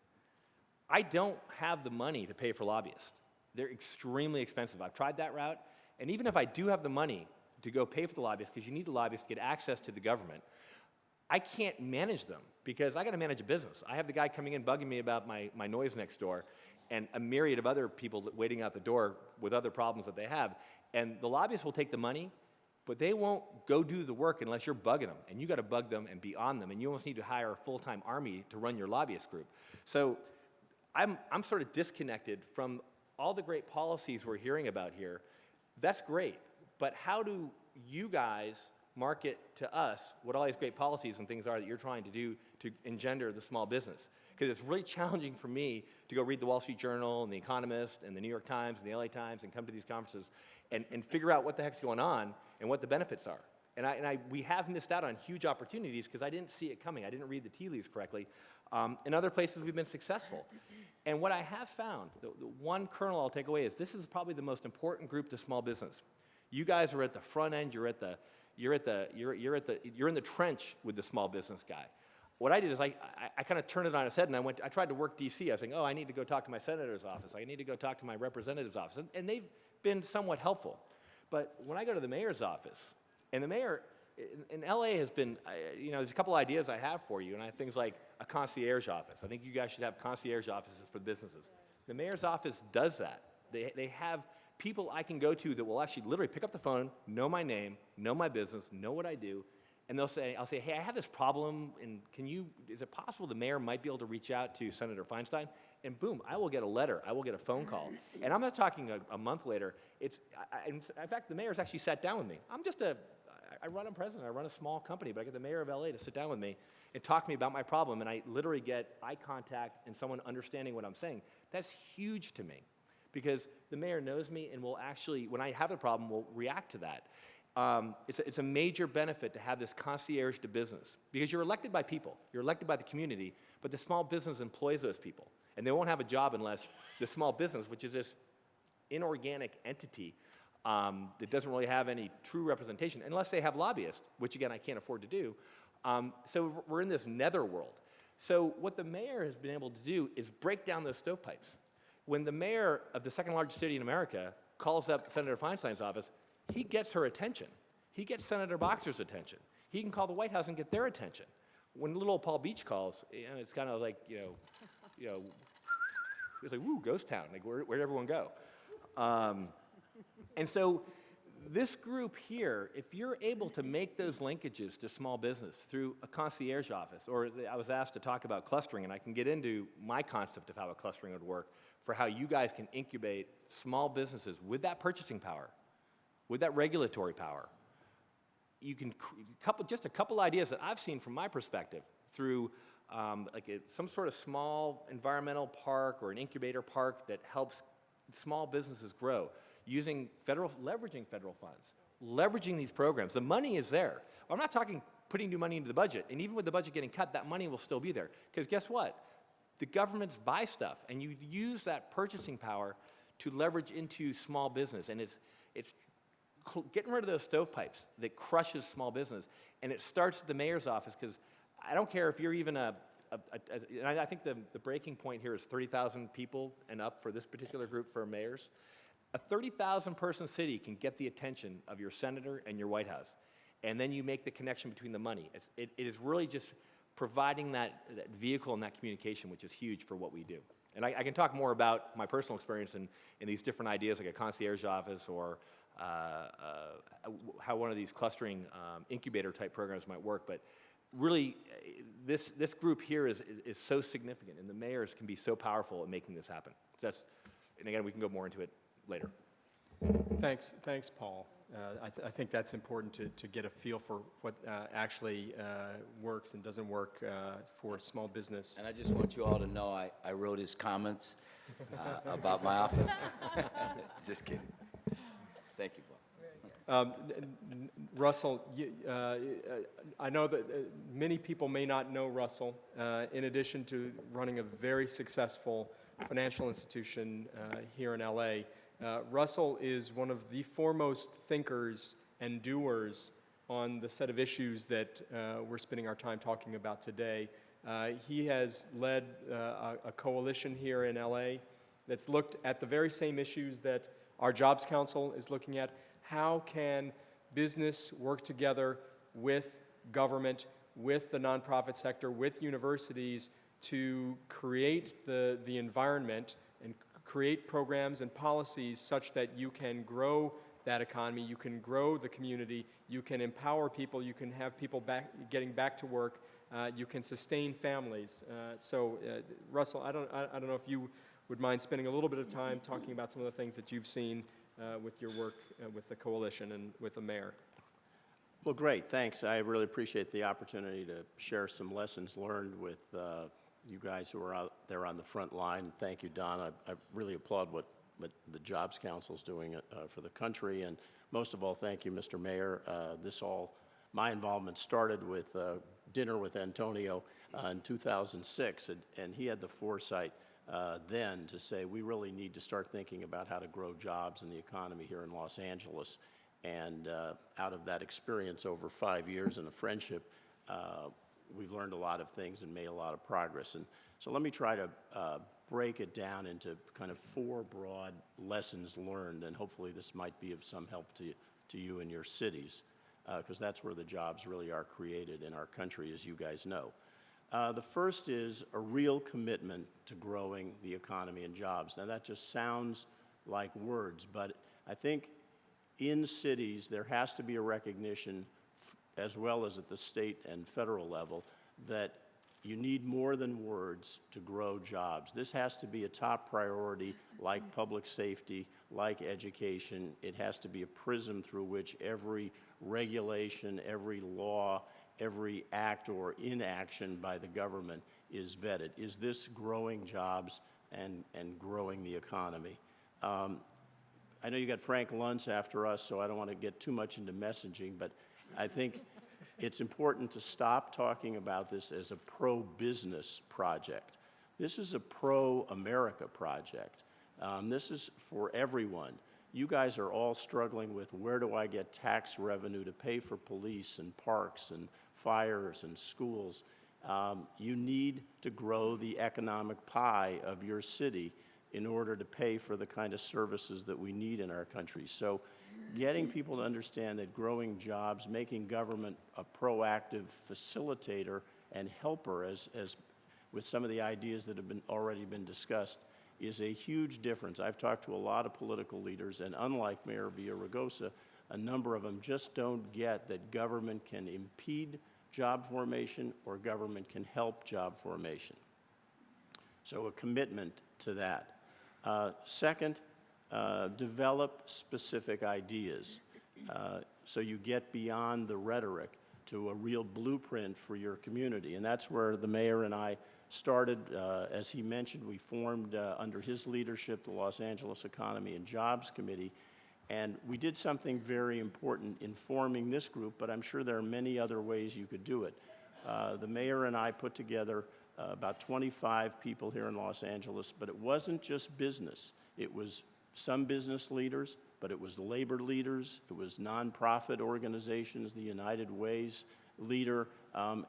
I don't have the money to pay for lobbyists. They're extremely expensive. I've tried that route. And even if I do have the money to go pay for the lobbyists, because you need the lobbyists to get access to the government, I can't manage them because I got to manage a business. I have the guy coming in bugging me about my noise next door and a myriad of other people waiting out the door with other problems that they have. And the lobbyists will take the money, but they won't go do the work unless you're bugging them. And you got to bug them and be on them. And you almost need to hire a full-time army to run your lobbyist group. So I'm sort of disconnected from all the great policies we're hearing about here. That's great, but how do you guys market to us what all these great policies and things are that you're trying to do to engender the small business? Because it's really challenging for me to go read the Wall Street Journal and the Economist and the New York Times and the LA Times and come to these conferences and figure out what the heck's going on and what the benefits are. And we have missed out on huge opportunities because I didn't see it coming. I didn't read the tea leaves correctly. In other places, we've been successful. And what I have found, the one kernel I'll take away is this is probably the most important group to small business. You guys are at the front end. You're in the trench with the small business guy. What I did is I kind of turned it on its head, and I tried to work DC. I was saying, oh, I need to go talk to my senator's office. I need to go talk to my representative's office. And they've been somewhat helpful. But when I go to the mayor's office, and the mayor in LA has been, there's a couple ideas I have for you, and I have things like a concierge office. I think you guys should have concierge offices for businesses. The mayor's office does that. They have people I can go to that will actually literally pick up the phone, know my name, know my business, know what I do, and I'll say, hey, I have this problem, and is it possible the mayor might be able to reach out to Senator Feinstein? And boom, I will get a letter, I will get a phone call. And I'm not talking a month later. In fact, the mayor's actually sat down with me. I run a president, I run a small company, but I get the mayor of LA to sit down with me and talk to me about my problem, and I literally get eye contact and someone understanding what I'm saying. That's huge to me because the mayor knows me and will actually, when I have a problem, will react to that. It's a major benefit to have this concierge to business because you're elected by people, you're elected by the community, but the small business employs those people. And they won't have a job unless the small business, which is this inorganic entity, that doesn't really have any true representation, unless they have lobbyists, which again, I can't afford to do. So we're in this netherworld. So what the mayor has been able to do is break down those stovepipes. When the mayor of the second largest city in America calls up Senator Feinstein's office, he gets her attention. He gets Senator Boxer's attention. He can call the White House and get their attention. When little Paul Beach calls, it's kind of like, it's like, woo, ghost town. Like, where'd everyone go? And so this group here, if you're able to make those linkages to small business through a concierge office, or I was asked to talk about clustering, and I can get into my concept of how a clustering would work for how you guys can incubate small businesses with that purchasing power, with that regulatory power. You can, just a couple ideas that I've seen from my perspective through some sort of small environmental park or an incubator park that helps small businesses grow. Leveraging federal funds, leveraging these programs. The money is there. I'm not talking putting new money into the budget, and even with the budget getting cut, that money will still be there. Because guess what? The governments buy stuff, and you use that purchasing power to leverage into small business, and it's getting rid of those stovepipes that crushes small business, and it starts at the mayor's office, because I don't care if you're even and I think the breaking point here is 30,000 people and up for this particular group for mayors. A 30,000 person city can get the attention of your senator and your White House, and then you make the connection between the money. It is really just providing that vehicle and that communication, which is huge for what we do. And I can talk more about my personal experience in these different ideas, like a concierge office or how one of these clustering incubator type programs might work. But really, this group here is so significant, and the mayors can be so powerful at making this happen. And again, we can go more into it later. Thanks, Paul. I think that's important to get a feel for what actually works and doesn't work for small business. And I just want you all to know I wrote his comments about my office. Just kidding. Russell, I know that many people may not know Russell. In addition to running a very successful financial institution here in LA, Russell is one of the foremost thinkers and doers on the set of issues that we're spending our time talking about today. He has led a coalition here in LA that's looked at the very same issues that our Jobs Council is looking at. How can business work together with government, with the nonprofit sector, with universities to create the environment and create programs and policies such that you can grow that economy, you can grow the community, you can empower people, you can have people getting back to work, you can sustain families. Russell, I don't know if you would mind spending a little bit of time talking about some of the things that you've seen with your work with the coalition and with the mayor. Well, great, thanks. I really appreciate the opportunity to share some lessons learned with you guys who are out there on the front line. Thank you, Don. I really applaud what the Jobs Council is doing for the country, and most of all, thank you, Mr. Mayor. My involvement started with dinner with Antonio in 2006, and he had the foresight then to say we really need to start thinking about how to grow jobs in the economy here in Los Angeles. And out of that experience over 5 years and a friendship, we've learned a lot of things and made a lot of progress. And so let me try to break it down into kind of 4 broad lessons learned, and hopefully this might be of some help to you in your cities, because that's where the jobs really are created in our country, as you guys know. The first is a real commitment to growing the economy and jobs. Now that just sounds like words, but I think in cities there has to be a recognition, as well as at the state and federal level, that you need more than words to grow jobs. This has to be a top priority, like public safety, like education. It has to be a prism through which every regulation, every law, every act or inaction by the government is vetted. Is this growing jobs and growing the economy? I know you got Frank Luntz after us, so I don't want to get too much into messaging, but I think it's important to stop talking about this as a pro-business project. This is a pro-America project. This is for everyone. You guys are all struggling with, where do I get tax revenue to pay for police and parks and fires and schools? You need to grow the economic pie of your city in order to pay for the kind of services that we need in our country. So getting people to understand that growing jobs, making government a proactive facilitator and helper, as with some of the ideas that have already been discussed, is a huge difference. I've talked to a lot of political leaders, and unlike Mayor Villaraigosa, a number of them just don't get that government can impede job formation or government can help job formation. So a commitment to that. Second, develop specific ideas so you get beyond the rhetoric to a real blueprint for your community. And that's where the mayor and I started. As he mentioned, we formed under his leadership the Los Angeles Economy and Jobs Committee, and we did something very important in forming this group, but I'm sure there are many other ways you could do it. The mayor and I put together about 25 people here in Los Angeles, but it wasn't just business. It was some business leaders, but it was labor leaders, it was nonprofit organizations, the United Way's leader,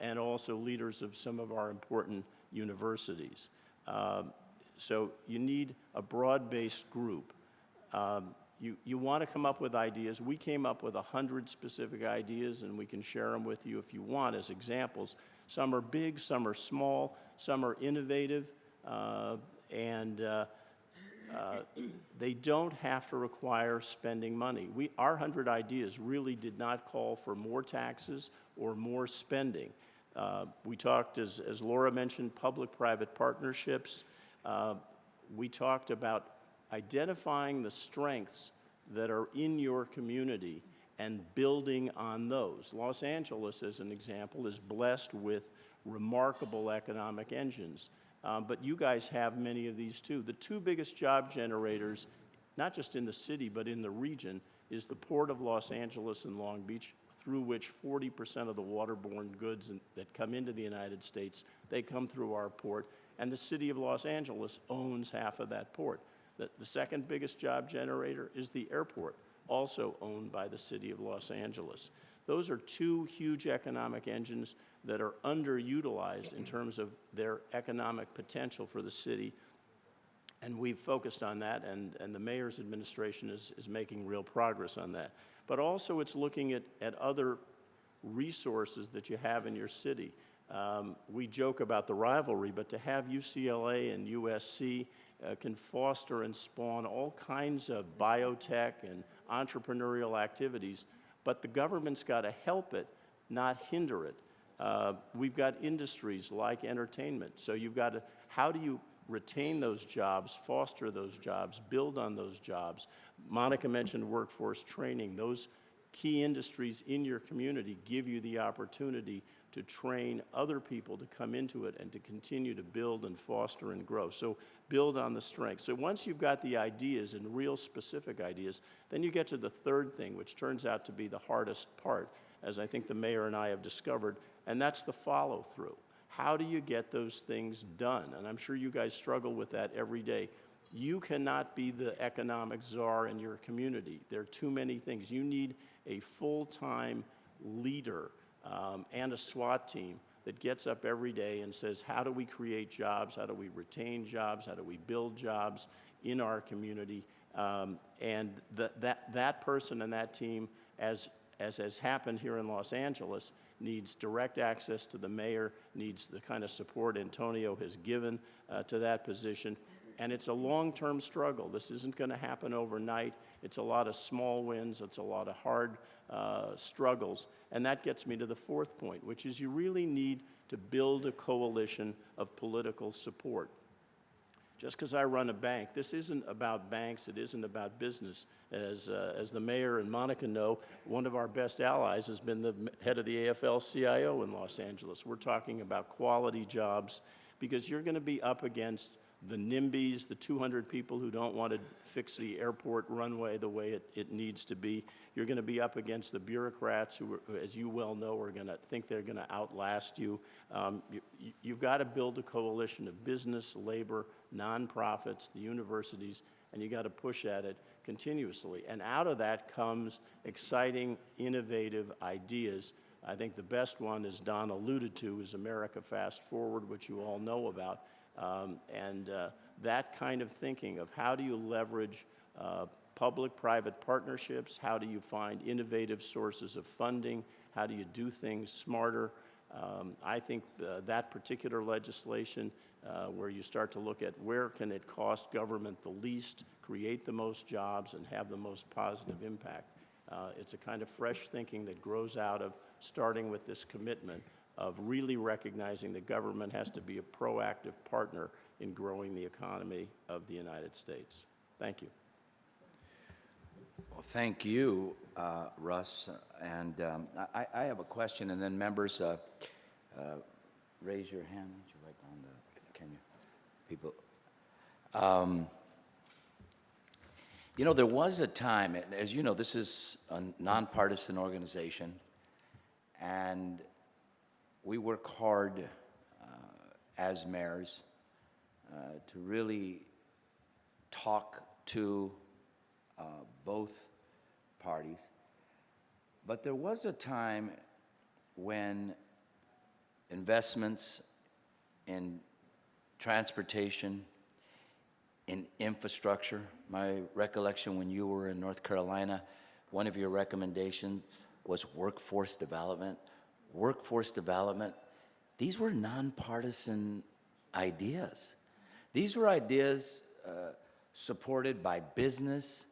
and also leaders of some of our important universities. So you need a broad-based group. You want to come up with ideas. We came up with 100 specific ideas, and we can share them with you if you want as examples. Some are big, some are small, some are innovative, and they don't have to require spending money. Our 100 ideas really did not call for more taxes or more spending. We talked, as Laura mentioned, public-private partnerships. We talked about identifying the strengths that are in your community and building on those. Los Angeles, as an example, is blessed with remarkable economic engines. But you guys have many of these too. The 2 biggest job generators, not just in the city, but in the region, is the Port of Los Angeles and Long Beach, through which 40% of the waterborne goods that come into the United States, they come through our port, and the city of Los Angeles owns half of that port. The second biggest job generator is the airport, also owned by the city of Los Angeles. Those are two huge economic engines that are underutilized in terms of their economic potential for the city. And we've focused on that, and the mayor's administration is making real progress on that. But also it's looking at other resources that you have in your city. We joke about the rivalry, but to have UCLA and USC can foster and spawn all kinds of biotech and entrepreneurial activities, but the government's got to help it, not hinder it. We've got industries like entertainment, so you've got to, how do you retain those jobs, foster those jobs, build on those jobs? Monica mentioned workforce training. Those key industries in your community give you the opportunity to train other people to come into it and to continue to build and foster and grow. So build on the strengths. So once you've got the ideas and real specific ideas, then you get to the third thing, which turns out to be the hardest part, as I think the mayor and I have discovered, and that's the follow-through. How do you get those things done? And I'm sure you guys struggle with that every day. You cannot be the economic czar in your community. There are too many things. You need a full-time leader and a SWAT team that gets up every day and says, how do we create jobs? How do we retain jobs? How do we build jobs in our community? And that person and that team, as has happened here in Los Angeles, needs direct access to the mayor, needs the kind of support Antonio has given to that position. And it's a long-term struggle. This isn't going to happen overnight. It's a lot of small wins. It's a lot of hard struggles. And that gets me to the fourth point, which is you really need to build a coalition of political support. Just because I run a bank, this isn't about banks, it isn't about business. As the mayor and Monica know, one of our best allies has been the head of the AFL-CIO in Los Angeles. We're talking about quality jobs, because you're going to be up against the NIMBYs, the 200 people who don't want to fix the airport runway the way it needs to be. You're going to be up against the bureaucrats who, as you well know, are going to think they're going to outlast you. You've got to build a coalition of business, labor, nonprofits, the universities, and you got to push at it continuously. And out of that comes exciting, innovative ideas. I think the best one, as Don alluded to, is America Fast Forward, which you all know about. That kind of thinking of how do you leverage public-private partnerships, how do you find innovative sources of funding, how do you do things smarter. I think that particular legislation where you start to look at where can it cost government the least, create the most jobs, and have the most positive impact. It's a kind of fresh thinking that grows out of starting with this commitment of really recognizing that government has to be a proactive partner in growing the economy of the United States. Thank you. Well, thank you, Russ. And I have a question, and then members, raise your hand. Would you write down can you, people? You know, there was a time, as you know, this is a nonpartisan organization, and we work hard as mayors to really talk to both parties. But there was a time when investments in transportation, in infrastructure, my recollection when you were in North Carolina, one of your recommendations was workforce development. Workforce development, these were nonpartisan ideas. These were ideas supported by business,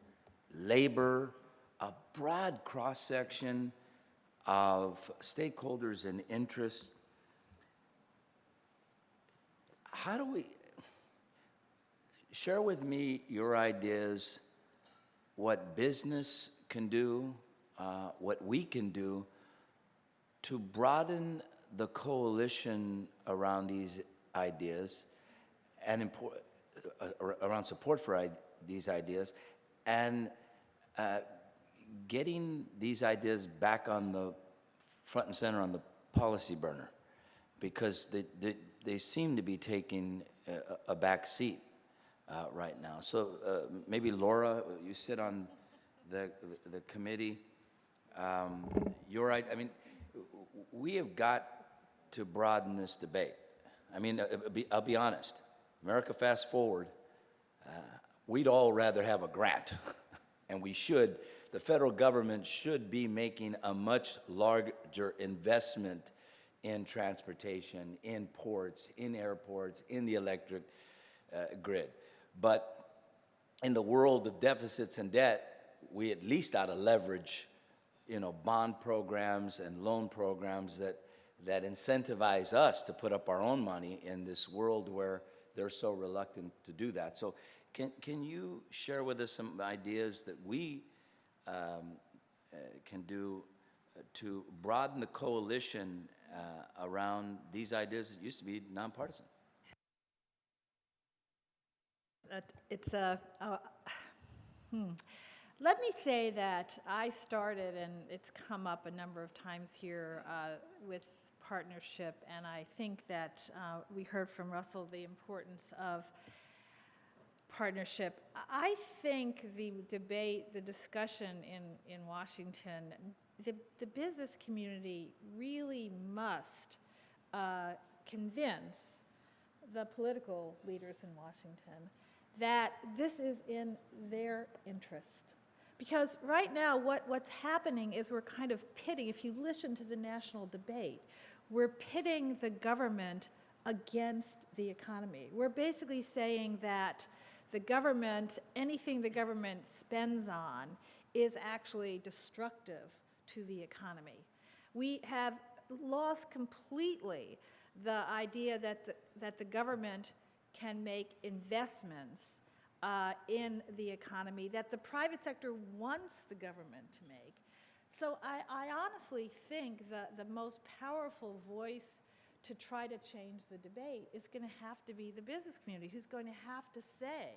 labor, a broad cross-section of stakeholders and interests. How do we, share with me your ideas, what business can do, what we can do to broaden the coalition around these ideas and around support for these ideas, and getting these ideas back on the front and center on the policy burner, because they seem to be taking a back seat right now. So maybe Laura, you sit on the committee. I mean, we have got to broaden this debate. I mean, I'll be honest. America Fast Forward, we'd all rather have a grant, and we should. The federal government should be making a much larger investment in transportation, in ports, in airports, in the electric grid. But in the world of deficits and debt, we at least ought to leverage, bond programs and loan programs that incentivize us to put up our own money in this world where they're so reluctant to do that. So can you share with us some ideas that we can do to broaden the coalition around these ideas that used to be nonpartisan? Let me say that I started, and it's come up a number of times here with partnership, and I think that we heard from Russell the importance of partnership. I think the debate, the discussion in Washington, the business community really must convince the political leaders in Washington that this is in their interest. Because right now, what's happening is we're kind of pitting, if you listen to the national debate, we're pitting the government against the economy. We're basically saying that the government, anything the government spends on, is actually destructive to the economy. We have lost completely the idea that the government can make investments in the economy that the private sector wants the government to make. So I honestly think that the most powerful voice to try to change the debate is going to have to be the business community, who's going to have to say,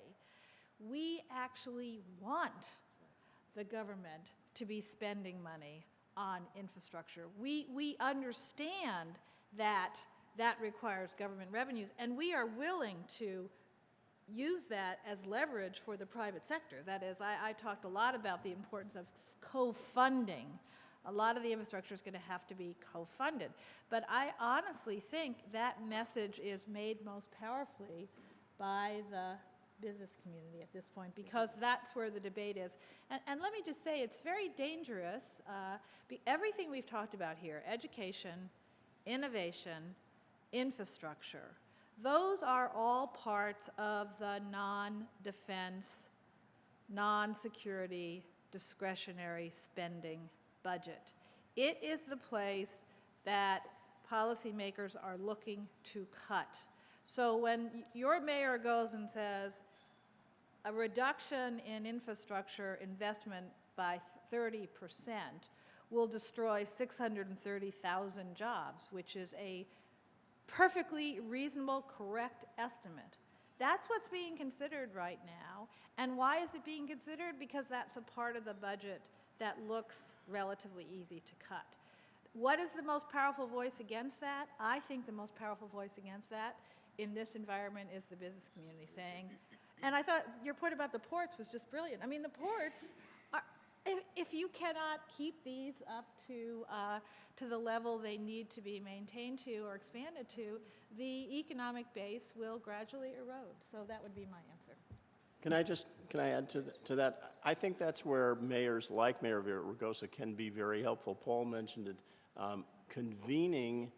we actually want the government to be spending money on infrastructure. We understand that that requires government revenues, and we are willing to use that as leverage for the private sector. That is, I talked a lot about the importance of co-funding. A lot of the infrastructure is going to have to be co-funded. But I honestly think that message is made most powerfully by the business community at this point, because that's where the debate is. And let me just say, it's very dangerous. Everything we've talked about here, education, innovation, infrastructure, those are all parts of the non-defense, non-security, discretionary spending budget. It is the place that policymakers are looking to cut. So when your mayor goes and says a reduction in infrastructure investment by 30% will destroy 630,000 jobs, which is a perfectly reasonable, correct estimate. That's what's being considered right now. And why is it being considered? Because that's a part of the budget that looks relatively easy to cut. What is the most powerful voice against that? I think the most powerful voice against that in this environment is the business community saying, and I thought your point about the ports was just brilliant. I mean, the ports are, if you cannot keep these up to the level they need to be maintained to or expanded to, the economic base will gradually erode. So that would be my answer. Can I add to that? I think that's where mayors like Mayor Villaraigosa can be very helpful. Paul mentioned it. Convening,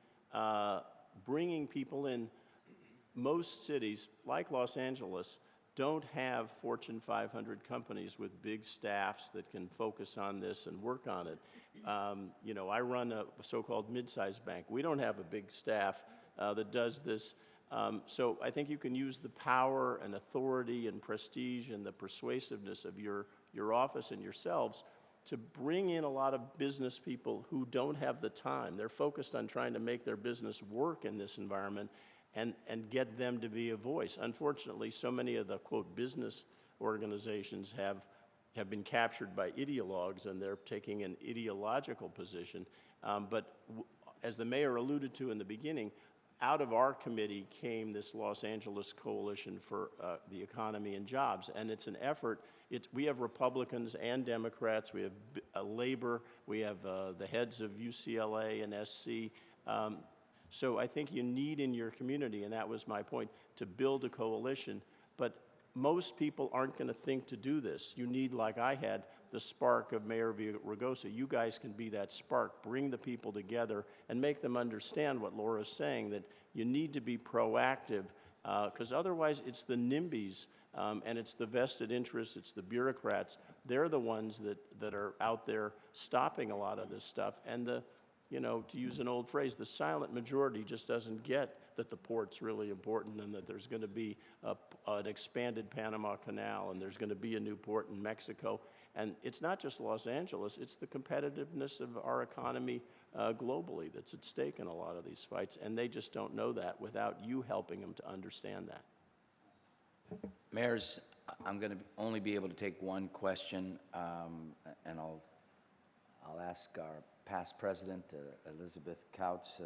bringing people in. Most cities, like Los Angeles, don't have Fortune 500 companies with big staffs that can focus on this and work on it. I run a so-called mid-sized bank. We don't have a big staff that does this. So I think you can use the power and authority and prestige and the persuasiveness of your office and yourselves to bring in a lot of business people who don't have the time. They're focused on trying to make their business work in this environment and get them to be a voice. Unfortunately, so many of the, quote, business organizations have have been captured by ideologues, and they're taking an ideological position. As the mayor alluded to in the beginning, out of our committee came this Los Angeles Coalition for the Economy and Jobs, and it's an effort. We have Republicans and Democrats, we have labor, we have the heads of UCLA and SC. So I think you need in your community, and that was my point, to build a coalition. But most people aren't going to think to do this. You need, like I had, the spark of Mayor Villaraigosa. You guys can be that spark. Bring the people together and make them understand what Laura's saying, that you need to be proactive, because otherwise it's the NIMBYs and it's the vested interests, it's the bureaucrats. They're the ones that are out there stopping a lot of this stuff. And to use an old phrase, the silent majority just doesn't get that the port's really important and that there's going to be an expanded Panama Canal and there's going to be a new port in Mexico. And it's not just Los Angeles, it's the competitiveness of our economy globally that's at stake in a lot of these fights, and they just don't know that without you helping them to understand that. Mayors, I'm going to only be able to take one question, and I'll ask our past president, Elizabeth Couts,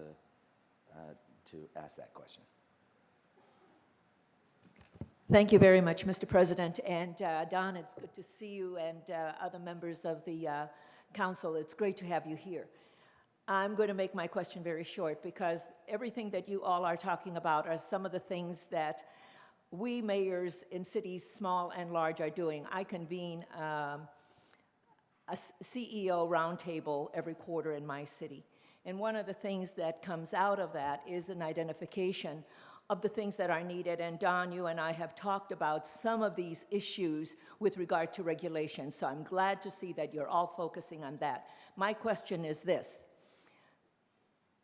to ask that question. Thank you very much, Mr. President. And Don, it's good to see you and other members of the council. It's great to have you here. I'm going to make my question very short because everything that you all are talking about are some of the things that we mayors in cities small and large are doing. I convene a CEO roundtable every quarter in my city. And one of the things that comes out of that is an identification of the things that are needed. And Don, you and I have talked about some of these issues with regard to regulation. So I'm glad to see that you're all focusing on that. My question is this: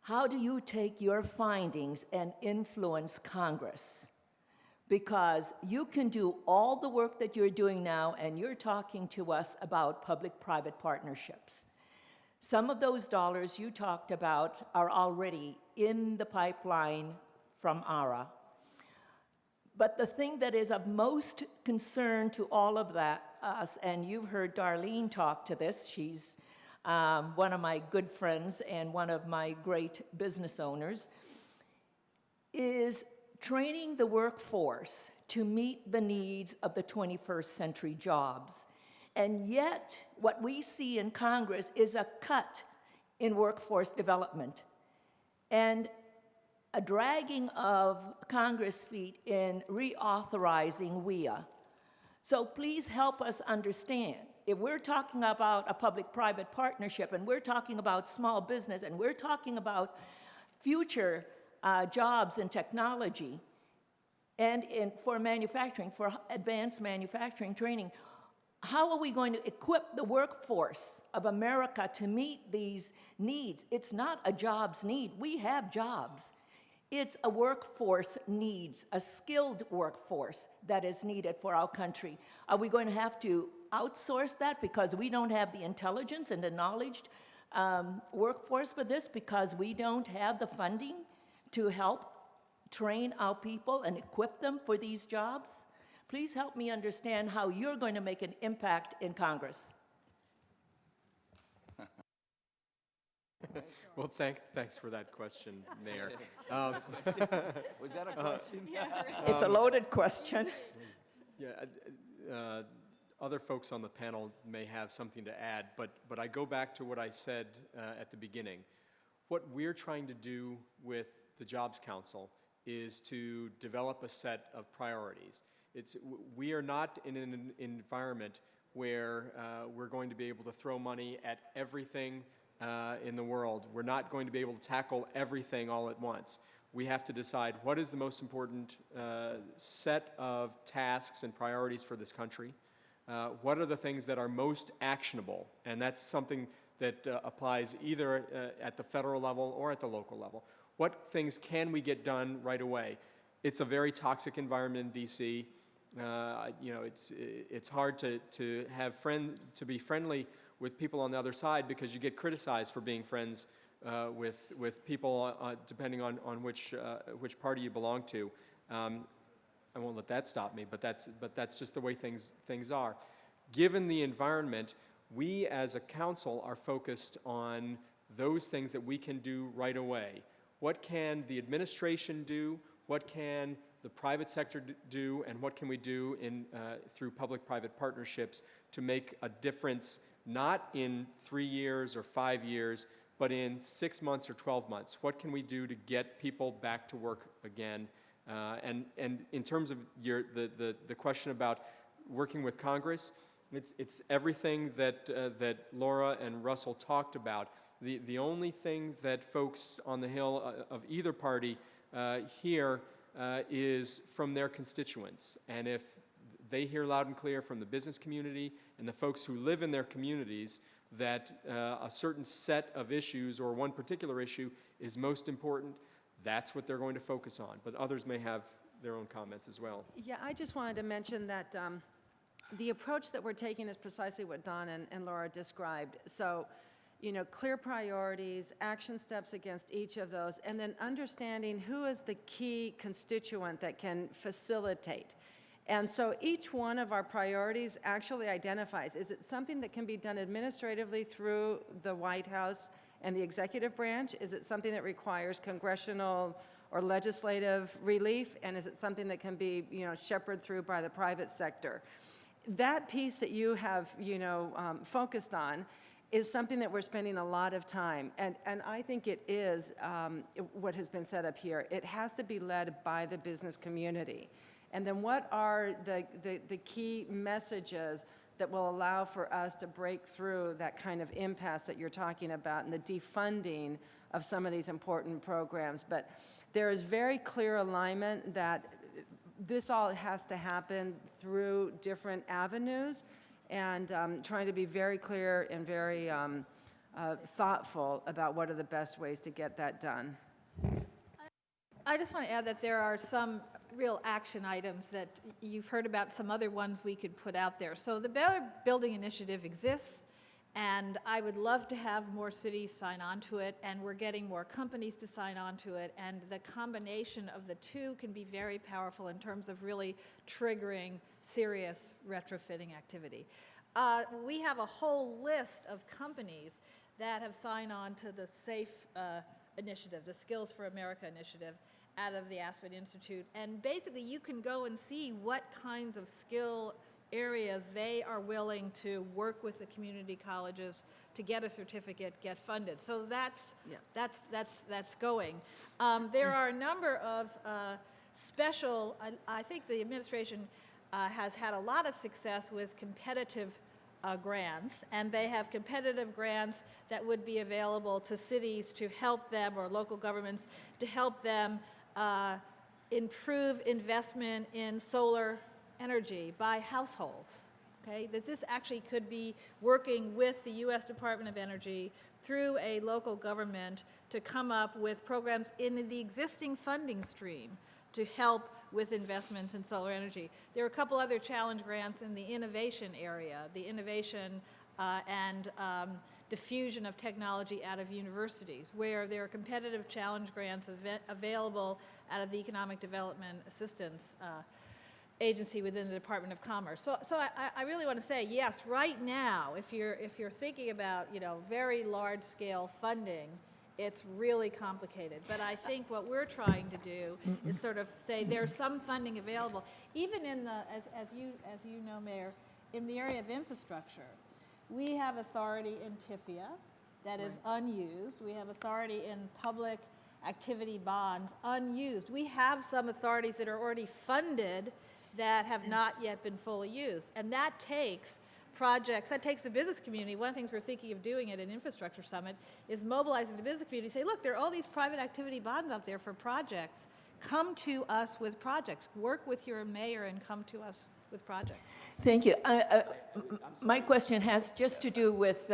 how do you take your findings and influence Congress? Because you can do all the work that you're doing now, and you're talking to us about public-private partnerships. Some of those dollars you talked about are already in the pipeline from ARA. But the thing that is of most concern to all of us, and you've heard Darlene talk to this, she's one of my good friends and one of my great business owners, is training the workforce to meet the needs of the 21st century jobs. And yet, what we see in Congress is a cut in workforce development and a dragging of Congress' feet in reauthorizing WIA. So please help us understand. If we're talking about a public-private partnership and we're talking about small business and we're talking about future jobs in technology and for manufacturing, for advanced manufacturing training, how are we going to equip the workforce of America to meet these needs? It's not a jobs need. We have jobs. It's a workforce needs, a skilled workforce that is needed for our country. Are we going to have to outsource that because we don't have the intelligence and the knowledge workforce for this, because we don't have the funding to help train our people and equip them for these jobs? Please help me understand how you're going to make an impact in Congress. Well, thanks for that question, Mayor. Was that a question? It's a loaded question. Yeah, other folks on the panel may have something to add, but I go back to what I said at the beginning. What we're trying to do with the Jobs Council is to develop a set of priorities. We are not in an environment where we're going to be able to throw money at everything in the world. We're not going to be able to tackle everything all at once. We have to decide what is the most important set of tasks and priorities for this country. What are the things that are most actionable? And that's something that applies either at the federal level or at the local level. What things can we get done right away? It's a very toxic environment in DC. It's hard to be friendly with people on the other side because you get criticized for being friends with people depending on which party you belong to. I won't let that stop me, but that's just the way things are. given the environment, we as a council are focused on those things that we can do right away. What can the administration do? What can the private sector do? And what can we do through public-private partnerships to make a difference, not in 3 years or 5 years, but in 6 months or 12 months? What can we do to get people back to work again? And in terms of the question about working with Congress, it's everything that Laura and Russell talked about. The only thing that folks on the Hill of either party hear is from their constituents. And if they hear loud and clear from the business community and the folks who live in their communities that a certain set of issues or one particular issue is most important, that's what they're going to focus on. But others may have their own comments as well. Yeah, I just wanted to mention that the approach that we're taking is precisely what Don and Laura described. So, clear priorities, action steps against each of those, and then understanding who is the key constituent that can facilitate. And so each one of our priorities actually identifies, is it something that can be done administratively through the White House and the executive branch? Is it something that requires congressional or legislative relief? And is it something that can be, shepherded through by the private sector? That piece that you have, focused on is something that we're spending a lot of time. And I think it is what has been set up here. It has to be led by the business community. And then what are the key messages that will allow for us to break through that kind of impasse that you're talking about and the defunding of some of these important programs? But there is very clear alignment that this all has to happen through different avenues, and trying to be very clear and very thoughtful about what are the best ways to get that done. I just want to add that there are some real action items that you've heard about, some other ones we could put out there. So the Better Building Initiative exists, and I would love to have more cities sign on to it, and we're getting more companies to sign on to it, and the combination of the two can be very powerful in terms of really triggering serious retrofitting activity. We have a whole list of companies that have signed on to the SAFE initiative, the Skills for America initiative, out of the Aspen Institute. And basically, you can go and see what kinds of skill areas they are willing to work with the community colleges to get a certificate, get funded. So that's going. There are a number of special, I think the administration has had a lot of success with competitive grants, and they have competitive grants that would be available to cities to help them, or local governments, to help them improve investment in solar energy by households. Okay, that this actually could be working with the U.S. Department of Energy through a local government to come up with programs in the existing funding stream to help with investments in solar energy. There are a couple other challenge grants in the innovation area, the innovation and diffusion of technology out of universities, where there are competitive challenge grants available out of the Economic Development Assistance Agency within the Department of Commerce. So I really want to say, yes, right now, if you're thinking about very large scale funding, it's really complicated. But I think what we're trying to do is sort of say there's some funding available, even in the, as you know, Mayor, in the area of infrastructure. We have authority in TIFIA that is unused. We have authority in public activity bonds unused. We have some authorities that are already funded that have not yet been fully used. And that takes projects, that takes the business community. One of the things we're thinking of doing at an infrastructure summit is mobilizing the business community, say, look, there are all these private activity bonds out there for projects. Come to us with projects. Work with your mayor and come to us with projects. Thank you. My question has just to do with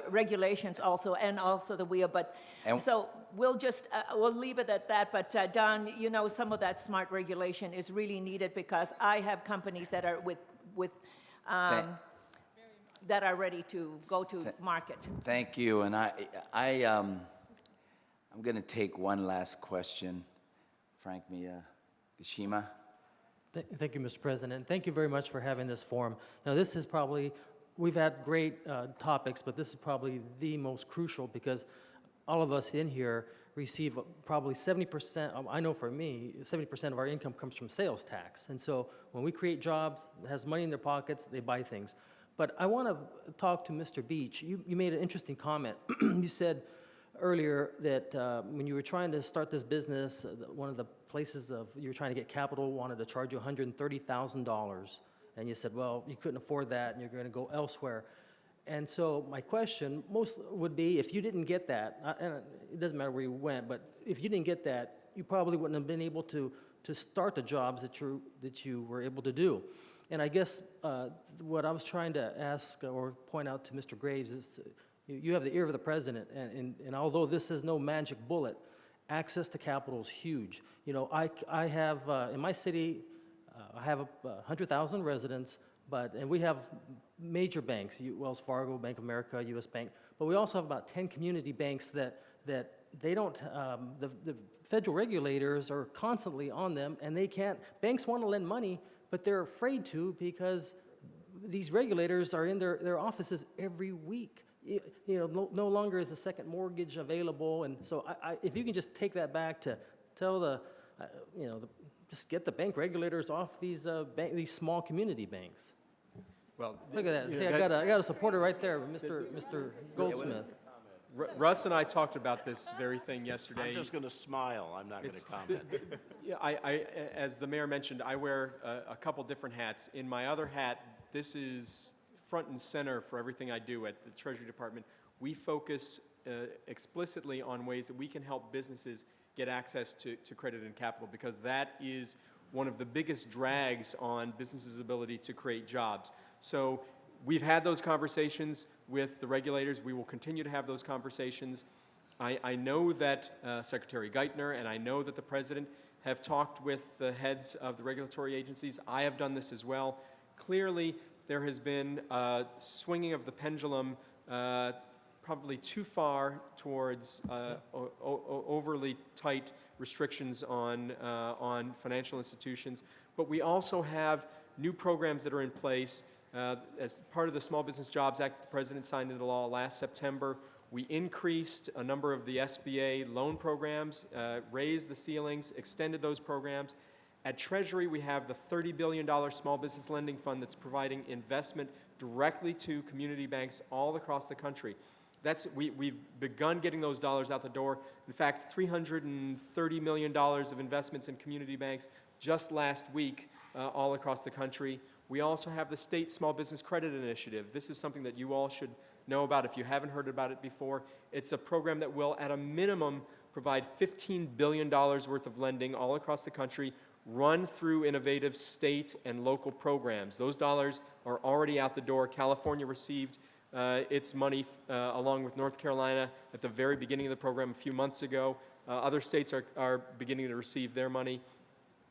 regulations also, and also the WIA, but so we'll just, we'll leave it at that. But Don, some of that smart regulation is really needed, because I have companies that are that are ready to go to market. Thank you, and I'm going to take one last question, Frank Miyashima. Thank you, Mr. President. And thank you very much for having this forum. Now, this is probably, we've had great topics, but this is probably the most crucial because all of us in here receive probably 70%, I know for me, 70% of our income comes from sales tax. And so when we create jobs, that has money in their pockets, they buy things. But I want to talk to Mr. Beach. You made an interesting comment. You said earlier that when you were trying to start this business, one of the places you were trying to get capital wanted to charge you $130,000. And you said, well, you couldn't afford that and you're going to go elsewhere. And so my question most would be, if you didn't get that, and it doesn't matter where you went, but if you didn't get that, you probably wouldn't have been able to start the jobs that you were able to do. And I guess what I was trying to ask or point out to Mr. Graves is, you have the ear of the president, and although this is no magic bullet, access to capital is huge. You know, I have, in my city, I have 100,000 residents, and we have major banks, Wells Fargo, Bank of America, U.S. Bank, but we also have about 10 community banks that they don't, the federal regulators are constantly on them, and they can't, banks want to lend money, but they're afraid to because these regulators are in their offices every week. You know, no longer is a second mortgage available, and so if you can just take that back to tell just get the bank regulators off these small community banks. Well, Look at that. See, I got a supporter right there, Mr. Goldsmith. Russ and I talked about this very thing yesterday. I'm just going to smile. I'm not going to comment. Yeah, as the mayor mentioned, I wear a couple different hats. In my other hat, this is front and center for everything I do at the Treasury Department. We focus explicitly on ways that we can help businesses get access to credit and capital, because that is one of the biggest drags on businesses' ability to create jobs. So we've had those conversations with the regulators. We will continue to have those conversations. I know that Secretary Geithner and I know that the President have talked with the heads of the regulatory agencies. I have done this as well. Clearly, there has been a swinging of the pendulum probably too far towards overly tight restrictions on financial institutions. But we also have new programs that are in place. As part of the Small Business Jobs Act, the President signed into law last September. We increased a number of the SBA loan programs, raised the ceilings, extended those programs. At Treasury, we have the $30 billion Small Business Lending Fund that's providing investment directly to community banks all across the country. We've begun getting those dollars out the door. In fact, $330 million of investments in community banks just last week all across the country. We also have the State Small Business Credit Initiative. This is something that you all should know about if you haven't heard about it before. It's a program that will, at a minimum, provide $15 billion worth of lending all across the country, run through innovative state and local programs. Those dollars are already out the door. California received its money along with North Carolina at the very beginning of the program a few months ago. Other states are beginning to receive their money.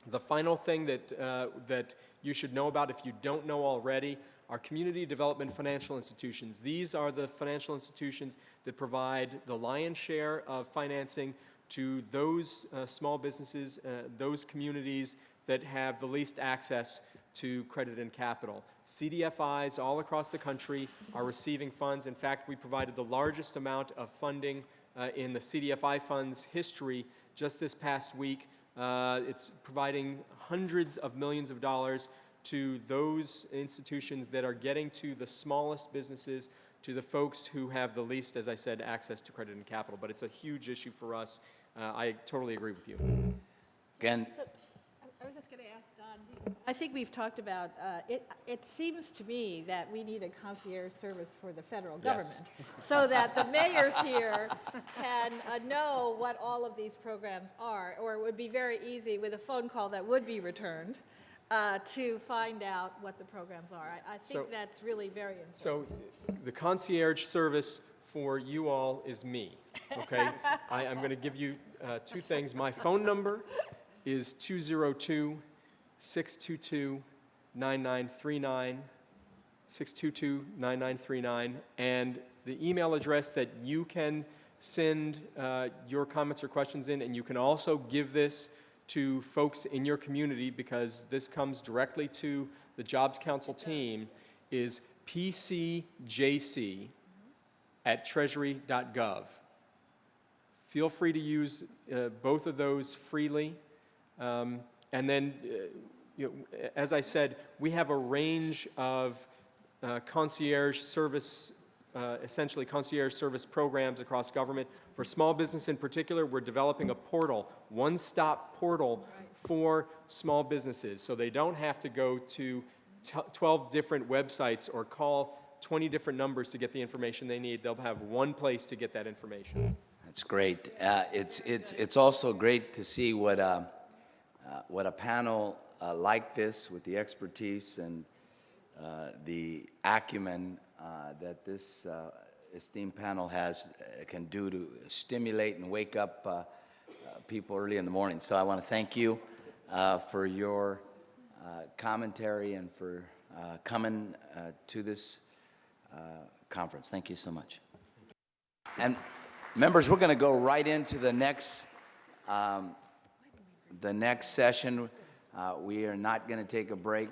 The final thing that you should know about, if you don't know already, are community development financial institutions. These are the financial institutions that provide the lion's share of financing to those small businesses, those communities that have the least access to credit and capital. CDFIs all across the country are receiving funds. In fact, we provided the largest amount of funding in the CDFI fund's history just this past week. It's providing hundreds of millions of dollars to those institutions that are getting to the smallest businesses, to the folks who have the least, as I said, access to credit and capital. But it's a huge issue for us. I totally agree with you. Again, So, I was just going to ask Don, I think we've talked about, it seems to me that we need a concierge service for the federal government, so that the mayors here can know what all of these programs are, or it would be very easy with a phone call that would be returned to find out what the programs are. I think that's really very important. So the concierge service for you all is me, okay? I'm going to give you two things. My phone number is 202-622-9939, 622-9939, and the email address that you can send your comments or questions in, and you can also give this to folks in your community, because this comes directly to the Jobs Council team, is pcjc@treasury.gov. Feel free to use both of those freely. And then, as I said, we have a range of concierge service, essentially concierge service programs across government. For small business in particular, we're developing a portal, one-stop portal for small businesses, so they don't have to go to 12 different websites or call 20 different numbers to get the information they need. They'll have one place to get that information. That's great. It's also great to see what a panel like this, with the expertise and the acumen that this esteemed panel has, can do to stimulate and wake up people early in the morning. So I want to thank you for your commentary and for coming to this conference. Thank you so much. And members, we're going to go right into the next session. We are not going to take a break.